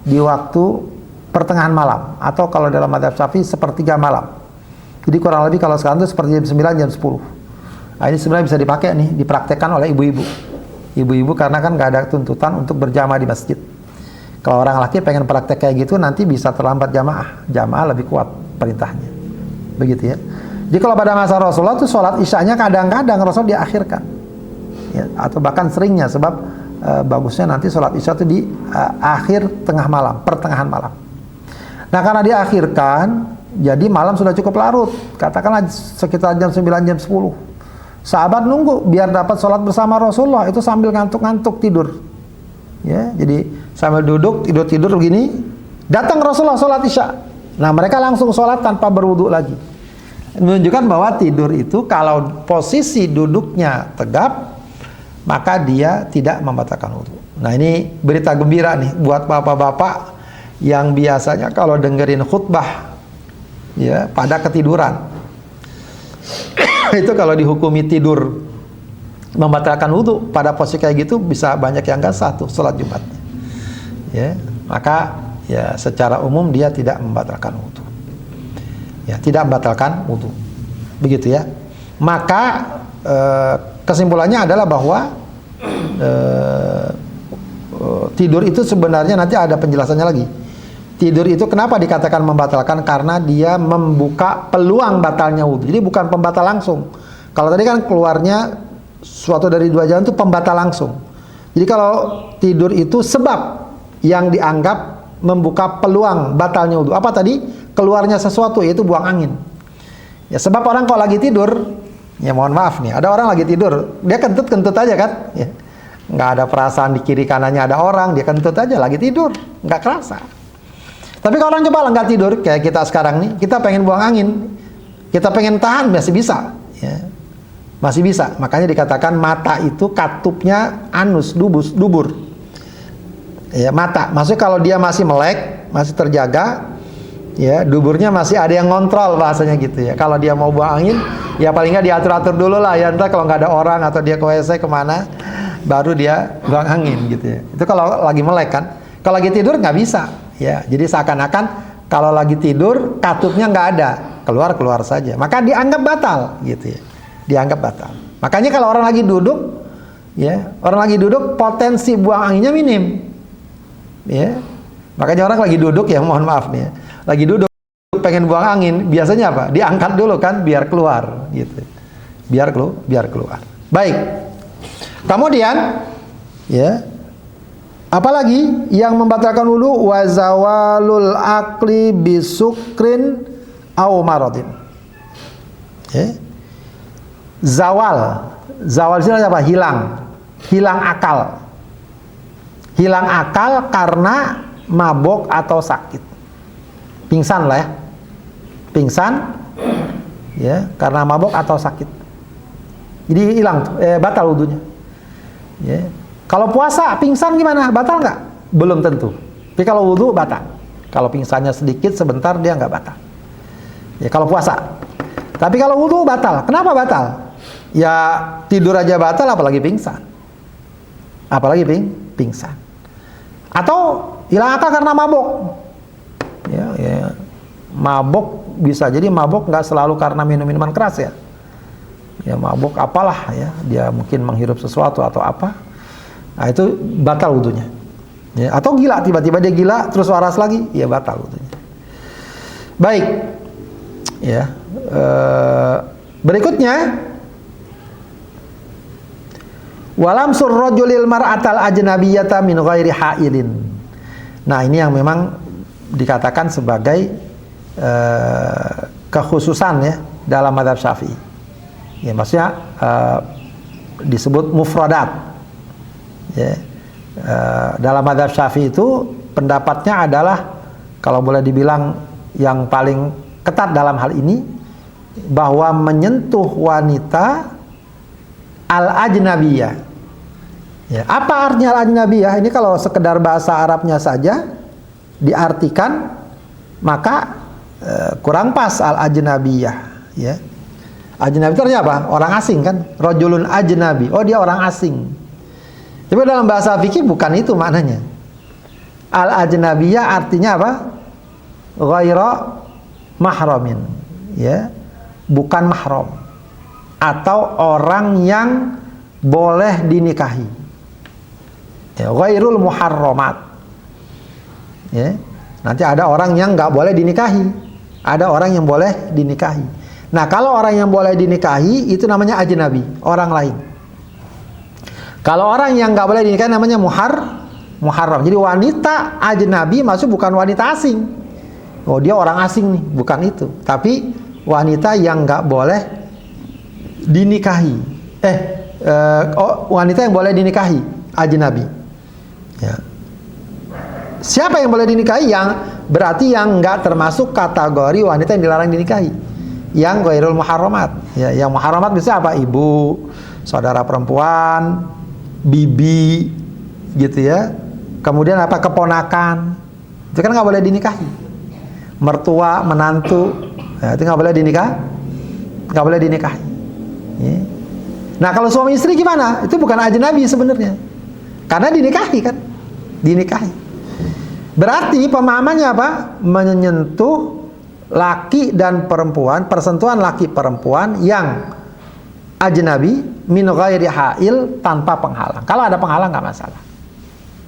di waktu pertengahan malam, atau kalau dalam mazhab Syafi'i sepertiga malam. Jadi kurang lebih kalau sekarang itu seperti jam 9, jam 10. Nah, ini sebenarnya bisa dipakai nih, dipraktekkan oleh ibu-ibu. Ibu-ibu karena kan nggak ada tuntutan untuk berjamaah di masjid. Kalau orang laki pengen praktek kayak gitu nanti bisa terlambat jamaah. Jamaah lebih kuat perintahnya. Begitu ya. Jadi kalau pada masa Rasulullah tuh sholat isyanya kadang-kadang Rasul diakhirkan. Ya, atau bahkan seringnya, sebab bagusnya nanti sholat isya itu di akhir tengah malam, pertengahan malam. Nah karena diakhirkan, jadi malam sudah cukup larut, katakanlah sekitar jam 9, jam 10. Sahabat nunggu biar dapat sholat bersama Rasulullah, itu sambil ngantuk-ngantuk tidur. Ya, jadi sambil duduk tidur begini, datang Rasulullah sholat isya. Nah mereka langsung sholat tanpa berwudu lagi. Menunjukkan bahwa tidur itu kalau posisi duduknya tegap, maka dia tidak membatalkan wudu. Nah ini berita gembira nih buat bapak-bapak yang biasanya kalau dengerin khutbah ya pada ketiduran. Itu kalau dihukumi tidur membatalkan wudu pada posisi kayak gitu, bisa banyak yang nggak sah tuh sholat Jumatnya. Ya, maka ya secara umum dia tidak membatalkan wudu. Ya, tidak membatalkan wudu. Begitu ya. Maka kesimpulannya adalah bahwa tidur itu sebenarnya nanti ada penjelasannya lagi. Tidur itu kenapa dikatakan membatalkan? Karena dia membuka peluang batalnya wudu. Jadi bukan pembatal langsung. Kalau tadi kan keluarnya suatu dari dua jalan itu pembatal langsung. Jadi kalau tidur itu sebab yang dianggap membuka peluang batalnya wudu. Apa tadi? Keluarnya sesuatu, yaitu buang angin. Ya, sebab orang kalau lagi tidur, ya mohon maaf nih, ada orang lagi tidur, dia kentut-kentut aja kan? Ya. Nggak ada perasaan di kiri kanannya ada orang, dia kentut aja lagi tidur, nggak kerasa. Tapi kalau orang coba nggak tidur, kayak kita sekarang nih, kita pengen buang angin, kita pengen tahan, masih bisa. Ya. Masih bisa. Makanya dikatakan mata itu katupnya anus, dubur. Ya, mata. Maksudnya kalau dia masih melek, masih terjaga, ya duburnya masih ada yang ngontrol bahasanya gitu ya. Kalau dia mau buang angin, ya paling nggak diatur-atur dulu lah ya. Entar kalau nggak ada orang atau dia ke WC kemana, baru dia buang angin gitu ya. Itu kalau lagi melek kan. Kalau lagi tidur nggak bisa. Ya, jadi seakan-akan kalau lagi tidur katupnya nggak ada, keluar saja. Maka dianggap batal gitu ya. Dianggap batal. Makanya kalau orang lagi duduk, ya orang lagi duduk potensi buang anginnya minim. Ya, makanya orang lagi duduk ya, mohon maaf nih ya, lagi duduk pengen buang angin, biasanya apa? Diangkat dulu kan, biar keluar, gitu. Biar keluar. Baik. Kemudian, ya, apalagi yang membatalkan wudu? Wazawalul akli bisukrin au maradin. Ya. Zawal itu apa? Hilang akal. Hilang akal karena mabok atau sakit. Pingsan lah ya. Pingsan ya, karena mabok atau sakit. Jadi hilang batal wudunya. Ya. Kalau puasa pingsan gimana? Batal nggak? Belum tentu. Tapi kalau wudu batal. Kalau pingsannya sedikit sebentar dia nggak batal. Ya kalau puasa. Tapi kalau wudu batal. Kenapa batal? Ya tidur aja batal, apalagi pingsan. Apalagi pingsan. Atau hilang akal karena mabok. Ya, mabok bisa jadi mabok nggak selalu karena minuman keras ya. Ya mabok apalah ya, dia mungkin menghirup sesuatu atau apa. Nah itu batal wudunya. Ya, atau gila, tiba-tiba dia gila terus waras lagi, ya batal wudunya. Baik. Ya. Berikutnya, walam surrojulil mar'atal ajnabiyata min ghairi haidin. Nah ini yang memang dikatakan sebagai kekhususan ya dalam mazhab Syafi'i. Ya maksudnya disebut mufradat. Ya, dalam mazhab Syafi'i itu pendapatnya adalah kalau boleh dibilang yang paling ketat dalam hal ini, bahwa menyentuh wanita al-ajnabiyah. Ya, apa artinya al-ajnabiyah? Ini kalau sekedar bahasa Arabnya saja diartikan, maka kurang pas al-ajnabiyah. Ya. Ajnabi itu artinya apa? Orang asing kan? Rajulun ajnabi. Oh dia orang asing. Tapi dalam bahasa fikih bukan itu maknanya. Al-ajnabiyah artinya apa? Ghaira mahramin. Ya. Bukan mahram. Atau orang yang boleh dinikahi. Ya, ghairul muharramat. Ya. Nanti ada orang yang nggak boleh dinikahi. Ada orang yang boleh dinikahi. Nah, kalau orang yang boleh dinikahi itu namanya ajnabi, orang lain. Kalau orang yang nggak boleh dinikahi namanya muharram. Jadi wanita ajnabi maksud bukan wanita asing. Oh, dia orang asing nih, bukan itu. Tapi wanita yang nggak boleh dinikahi. Wanita yang boleh dinikahi, ajnabi. Ya. Siapa yang boleh dinikahi? Yang berarti yang nggak termasuk kategori wanita yang dilarang dinikahi, yang ghairul muharramat. Ya, yang muharramat bisa apa? Ibu, saudara perempuan, bibi, gitu ya. Kemudian apa? Keponakan. Itu kan nggak boleh dinikahi. Mertua, menantu, ya, itu nggak boleh nggak boleh dinikahi. Ya. Nah kalau suami istri gimana? Itu bukan ajnabi sebenarnya, karena dinikahi kan, dinikahi. Berarti pemahamannya apa? Menyentuh laki dan perempuan, persentuhan laki perempuan yang ajnabi min ghairi hail, tanpa penghalang. Kalau ada penghalang nggak masalah.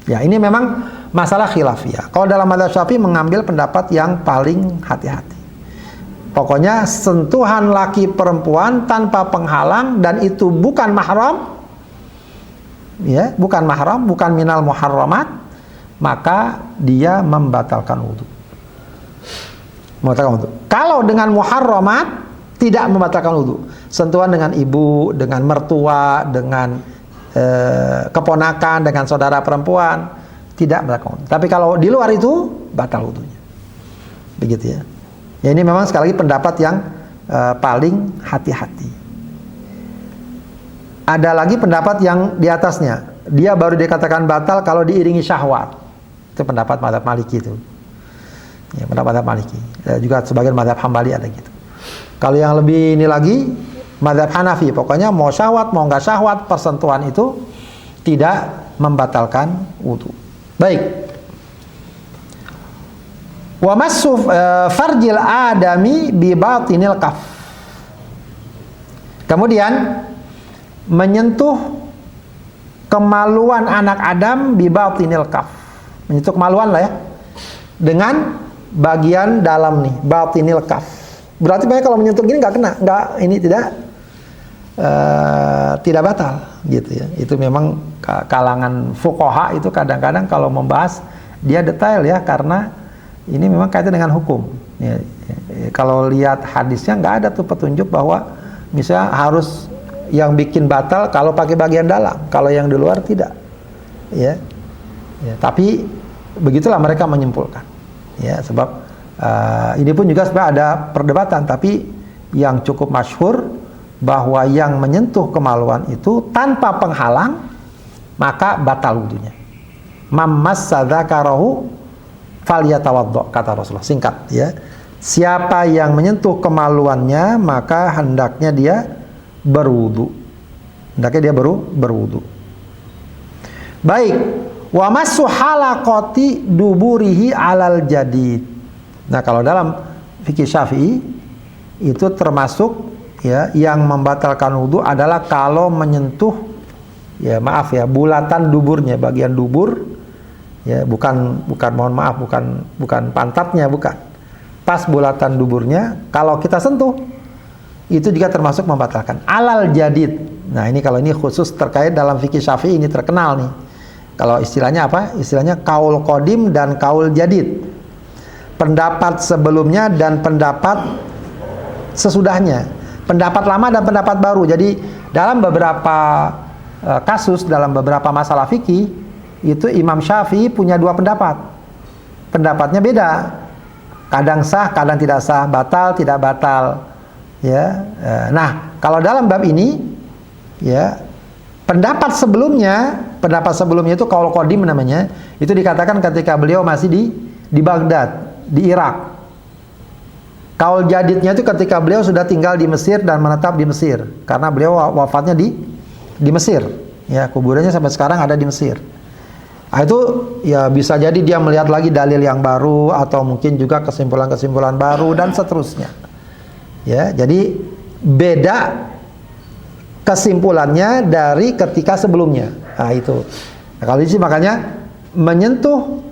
Ya, ini memang masalah khilafiyah. Kalau dalam mazhab Syafi'i mengambil pendapat yang paling hati-hati. Pokoknya sentuhan laki perempuan tanpa penghalang dan itu bukan mahram, ya, bukan mahram, bukan minal muharramat, maka dia membatalkan wudu. Membatalkan wudu. Kalau dengan muharramat tidak membatalkan wudu. Sentuhan dengan ibu, dengan mertua, dengan keponakan, dengan saudara perempuan tidak membatalkan wudu. Tapi kalau di luar itu batal wudunya. Begitu ya. Ya, ini memang sekali lagi pendapat yang paling hati-hati. Ada lagi pendapat yang di atasnya. Dia baru dikatakan batal kalau diiringi syahwat. Itu pendapat mazhab Maliki itu. Ya, pendapat mazhab Maliki. Juga sebagian mazhab Hambali ada gitu. Kalau yang lebih ini lagi, mazhab Hanafi, pokoknya mau syahwat mau nggak syahwat, persentuhan itu tidak membatalkan wudu. Baik. Wa massu farjil adami bi batinil kaf. Kemudian menyentuh kemaluan anak Adam bi batinil kaf. Menyentuh kemaluan lah ya, dengan bagian dalam nih, batinil kaf. Berarti kalau menyentuh gini nggak kena, nggak, ini tidak batal gitu ya. Itu memang kalangan fuqaha itu kadang-kadang kalau membahas dia detail ya, karena ini memang kaitan dengan hukum ya. Kalau lihat hadisnya nggak ada tuh petunjuk bahwa misalnya harus yang bikin batal kalau pakai bagian dalam, kalau yang di luar tidak ya. Ya, tapi begitulah mereka menyimpulkan ya, sebab ini pun juga sebenarnya ada perdebatan, tapi yang cukup masyhur bahwa yang menyentuh kemaluan itu tanpa penghalang maka batal wudunya. Mammassa dzakarahu falyatawaddo, kata Rasulullah, singkat ya. Siapa yang menyentuh kemaluannya maka hendaknya dia berwudu. Hendaknya dia berwudu. Baik. Wa massu halaqati duburihi alal jadid. Nah, kalau dalam fikih Syafi'i itu termasuk ya yang membatalkan wudu adalah kalau menyentuh ya, maaf ya, bulatan duburnya, bagian dubur ya, bukan mohon maaf, bukan pantatnya, bukan. Pas bulatan duburnya kalau kita sentuh itu juga termasuk membatalkan alal jadid. Nah, ini kalau ini khusus terkait dalam fikih Syafi'i, ini terkenal nih. Kalau istilahnya apa? Istilahnya kaul qadim dan kaul jadid. Pendapat sebelumnya dan pendapat sesudahnya. Pendapat lama dan pendapat baru. Jadi dalam beberapa kasus, dalam beberapa masalah fikih, itu Imam Syafi'i punya dua pendapat. Pendapatnya beda. Kadang sah, kadang tidak sah, batal, tidak batal. Ya. Nah, kalau dalam bab ini, ya, pendapat sebelumnya itu kaul qadim namanya, itu dikatakan ketika beliau masih di Baghdad, di Irak. Kaul jadidnya itu ketika beliau sudah tinggal di Mesir dan menetap di Mesir, karena beliau wafatnya di Mesir. Ya, kuburannya sampai sekarang ada di Mesir. Nah, itu ya bisa jadi dia melihat lagi dalil yang baru atau mungkin juga kesimpulan-kesimpulan baru dan seterusnya. Ya, jadi beda kesimpulannya dari ketika sebelumnya. Nah, itu. Nah, kalau ini makanya menyentuh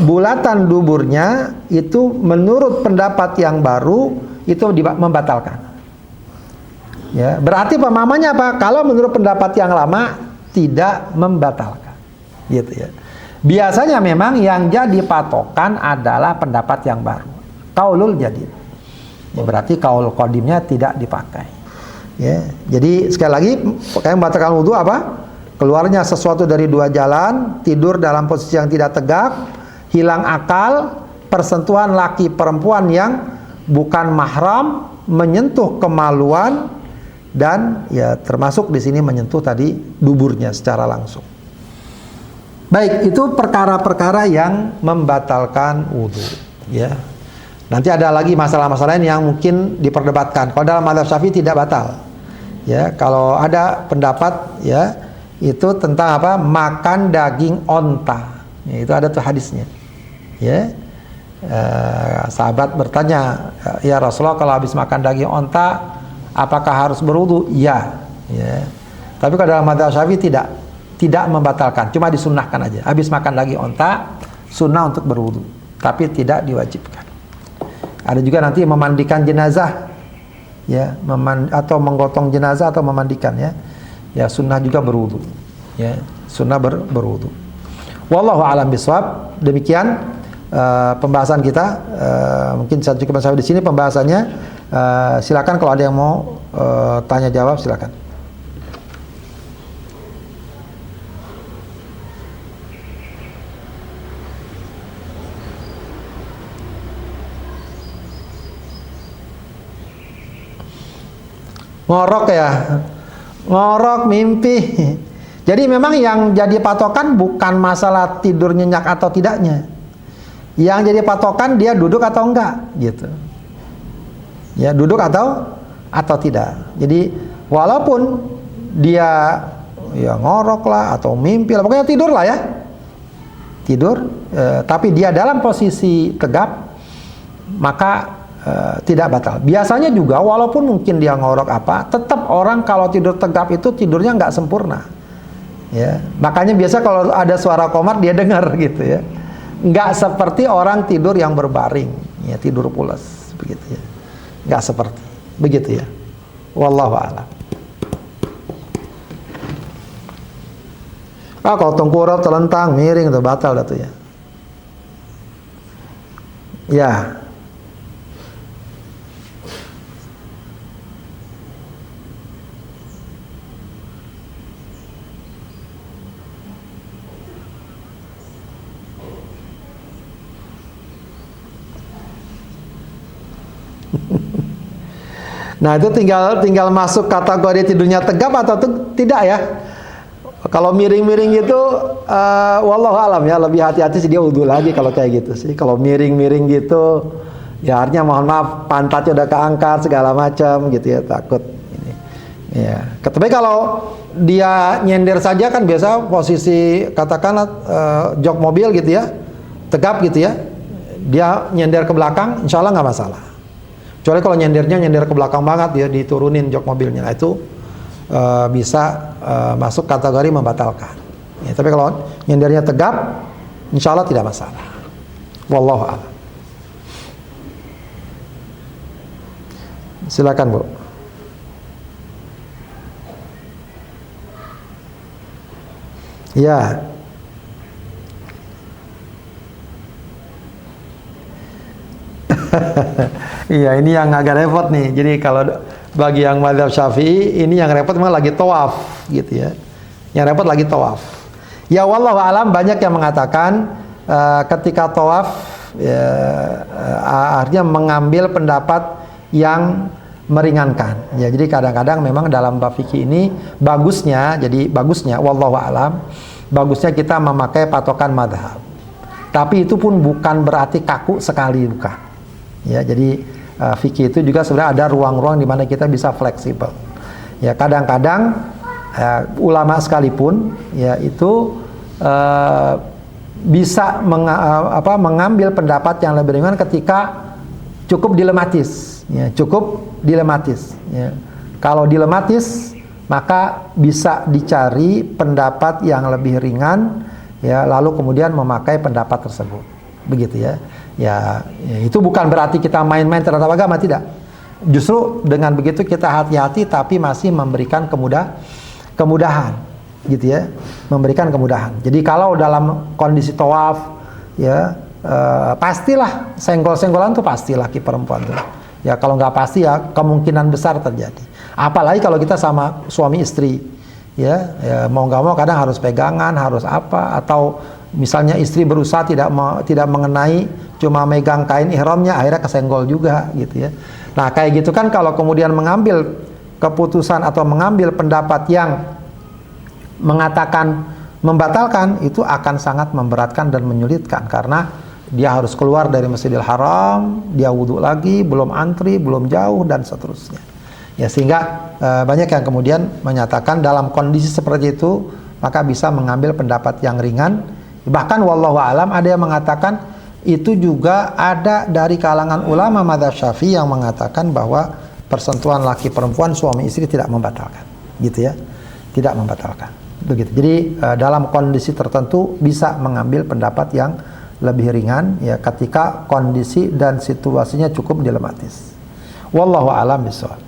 bulatan duburnya itu menurut pendapat yang baru itu membatalkan. Ya, berarti pemahamannya apa? Kalau menurut pendapat yang lama tidak membatalkan. Gitu ya. Biasanya memang yang jadi patokan adalah pendapat yang baru. Kaulul jadid. Ya, berarti kaul qadimnya tidak dipakai. Ya, jadi sekali lagi kayak membatalkan wudu apa? Keluarnya sesuatu dari dua jalan, tidur dalam posisi yang tidak tegak, hilang akal, persentuhan laki perempuan yang bukan mahram, menyentuh kemaluan, dan ya termasuk di sini menyentuh tadi duburnya secara langsung. Baik, itu perkara-perkara yang membatalkan wudu. Ya. Nanti ada lagi masalah-masalah lain yang mungkin diperdebatkan. Kalau dalam mazhab Syafi'i tidak batal. Ya, kalau ada pendapat ya itu tentang apa? Makan daging onta. Ya, itu ada tuh hadisnya. Ya, sahabat bertanya, ya Rasulullah, kalau habis makan daging onta, apakah harus berwudu? Iya. Ya. Tapi kalau dalam mazhab Syafi'i tidak membatalkan, cuma disunnahkan aja. Habis makan daging onta, sunnah untuk berwudu, tapi tidak diwajibkan. Ada juga nanti memandikan jenazah, ya, atau menggotong jenazah atau memandikan, ya. Ya, sunnah juga berwudu. Ya, sunnah berwudu. Wallahu a'lam bishawab. Demikian pembahasan kita. Mungkin saya cukup sampai di sini pembahasannya. Silakan kalau ada yang mau tanya jawab, silakan. Ngorok ya, ngorok mimpi. Jadi memang yang jadi patokan bukan masalah tidur nyenyak atau tidaknya. Yang jadi patokan dia duduk atau enggak, gitu. Ya, duduk atau tidak. Jadi walaupun dia ya ngorok lah atau mimpi lah, pokoknya tidur lah ya. Tidur, tapi dia dalam posisi tegap, maka tidak batal. Biasanya juga walaupun mungkin dia ngorok apa, tetap orang kalau tidur tegap itu tidurnya nggak sempurna. Ya, makanya biasa kalau ada suara qomat dia dengar gitu ya. Nggak seperti orang tidur yang berbaring, ya, tidur pulas begitu ya. Nggak seperti begitu ya. Wallahu a'lam. Kalau tengkurap, telentang, miring itu batal dah tuh ya. Ya. Nah, itu tinggal masuk kategori tidurnya tegap atau tidak ya. Kalau miring-miring gitu, wallahu alam ya, lebih hati-hati sih, dia wudu lagi kalau kayak gitu sih. Kalau miring-miring gitu, ya artinya mohon maaf pantatnya udah keangkat segala macam gitu ya, takut ini. Ya, tapi kalau dia nyender saja kan biasa posisi katakanlah jok mobil gitu ya, tegap gitu ya, dia nyender ke belakang, insya Allah nggak masalah. Kecuali kalau nyendernya nyender ke belakang banget, dia diturunin jok mobilnya, nah itu bisa masuk kategori membatalkan. Ya, tapi kalau nyendernya tegap, insya Allah tidak masalah. Wallahu a'lam. Silakan Bu. Ya. Iya, ini yang agak repot nih. Jadi kalau bagi yang mazhab Syafi'i, ini yang repot memang lagi tawaf gitu ya. Yang repot lagi tawaf. Ya wallahu alam, banyak yang mengatakan ketika tawaf ya, artinya mengambil pendapat yang meringankan. Ya, jadi kadang-kadang memang dalam bab fikih ini bagusnya wallahu alam, bagusnya kita memakai patokan mazhab. Tapi itu pun bukan berarti kaku sekali, bukan. Ya, jadi fikih itu juga sebenarnya ada ruang-ruang di mana kita bisa fleksibel. Ya, kadang-kadang ulama sekalipun ya itu bisa mengambil pendapat yang lebih ringan ketika cukup dilematis. Ya, cukup dilematis. Ya. Kalau dilematis maka bisa dicari pendapat yang lebih ringan, ya, lalu kemudian memakai pendapat tersebut. Begitu ya. Ya, itu bukan berarti kita main-main terhadap agama, tidak. Justru dengan begitu kita hati-hati tapi masih memberikan kemudahan, gitu ya, memberikan kemudahan. Jadi kalau dalam kondisi tawaf, ya pastilah senggol-senggolan tuh pasti laki perempuan tuh. Ya kalau nggak pasti ya kemungkinan besar terjadi. Apalagi kalau kita sama suami istri, ya mau nggak mau kadang harus pegangan, harus apa, atau misalnya istri berusaha tidak mengenai, cuma megang kain ihramnya, akhirnya kesenggol juga gitu ya. Nah kayak gitu kan, kalau kemudian mengambil keputusan atau mengambil pendapat yang mengatakan membatalkan, itu akan sangat memberatkan dan menyulitkan, karena dia harus keluar dari Masjidil Haram, dia wudhu lagi, belum antri, belum jauh, dan seterusnya. Ya, sehingga banyak yang kemudian menyatakan dalam kondisi seperti itu maka bisa mengambil pendapat yang ringan. Bahkan wallahu alam ada yang mengatakan itu juga ada dari kalangan ulama madzhab Syafi'i yang mengatakan bahwa persentuhan laki perempuan suami istri tidak membatalkan, gitu ya, tidak membatalkan, begitu. Jadi dalam kondisi tertentu bisa mengambil pendapat yang lebih ringan, ya, ketika kondisi dan situasinya cukup dilematis. Wallahu a'lam bishawab.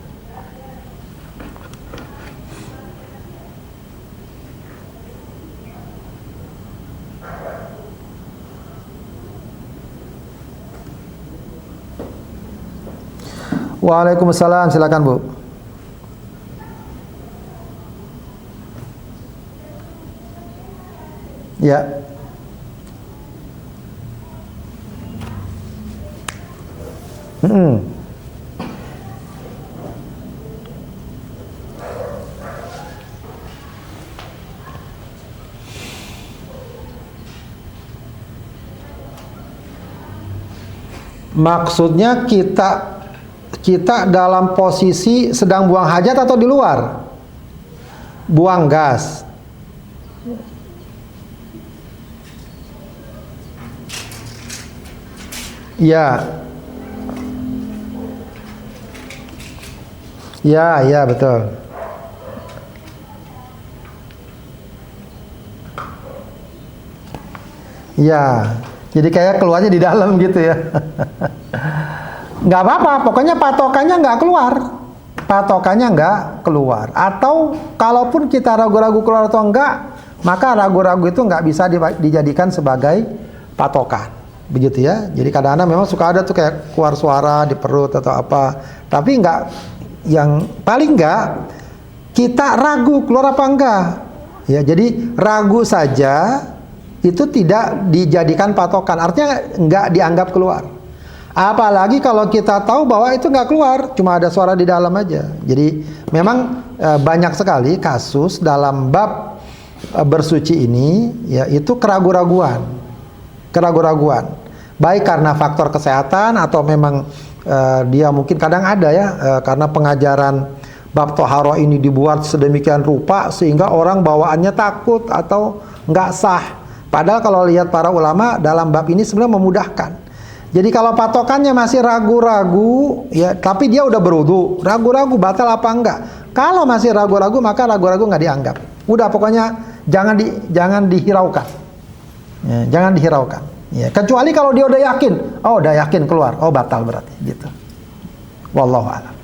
Waalaikumsalam, silakan Bu. Ya. Maksudnya kita dalam posisi sedang buang hajat atau di luar? Buang gas. Ya. Ya, betul. Ya. Jadi kayak keluarnya di dalam gitu ya. Nggak apa-apa, pokoknya patokannya nggak keluar. Patokannya nggak keluar. Atau kalaupun kita ragu-ragu keluar atau enggak, maka ragu-ragu itu nggak bisa dijadikan sebagai patokan. Begitu ya. Jadi kadang-kadang memang suka ada tuh kayak keluar suara di perut atau apa. Tapi nggak, yang paling nggak kita ragu keluar apa enggak. Ya, jadi ragu saja itu tidak dijadikan patokan. Artinya nggak dianggap keluar. Apalagi kalau kita tahu bahwa itu nggak keluar, cuma ada suara di dalam aja. Jadi memang banyak sekali kasus dalam bab bersuci ini, ya, itu keraguan-raguan. Baik karena faktor kesehatan atau memang dia mungkin kadang ada ya, karena pengajaran bab toharoh ini dibuat sedemikian rupa sehingga orang bawaannya takut atau nggak sah. Padahal kalau lihat para ulama dalam bab ini sebenarnya memudahkan. Jadi kalau patokannya masih ragu-ragu, ya, tapi dia udah berwudu, ragu-ragu batal apa enggak. Kalau masih ragu-ragu, maka ragu-ragu nggak dianggap. Udah, pokoknya jangan dihiraukan. Ya, jangan dihiraukan. Ya, kecuali kalau dia udah yakin, oh udah yakin keluar, oh batal berarti, gitu. Wallahu a'lam.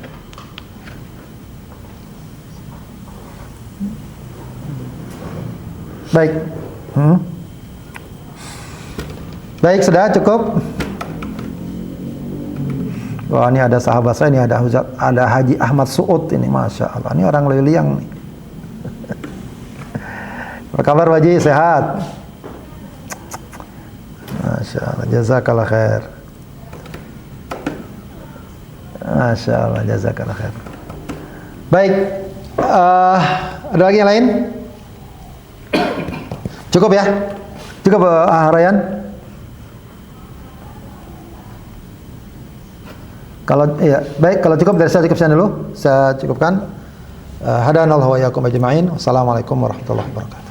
Baik. Baik, sudah cukup. Wah, ini ada sahabat saya, ini ada Haji Ahmad Suud ini, Masya Allah. Ini orang Liliang nih. Apa kabar Haji? Sehat? Masya Allah, jazakallah khair. Masya Allah, jazakallah khair. Baik, ada lagi yang lain? Cukup ya? Cukup, Ryan? Kalau ya, baik, kalau cukup dari saya cukupkan dulu. Saya cukupkan. Hadanallahu wa iyyakum ajma'in. Wassalamualaikum warahmatullahi wabarakatuh.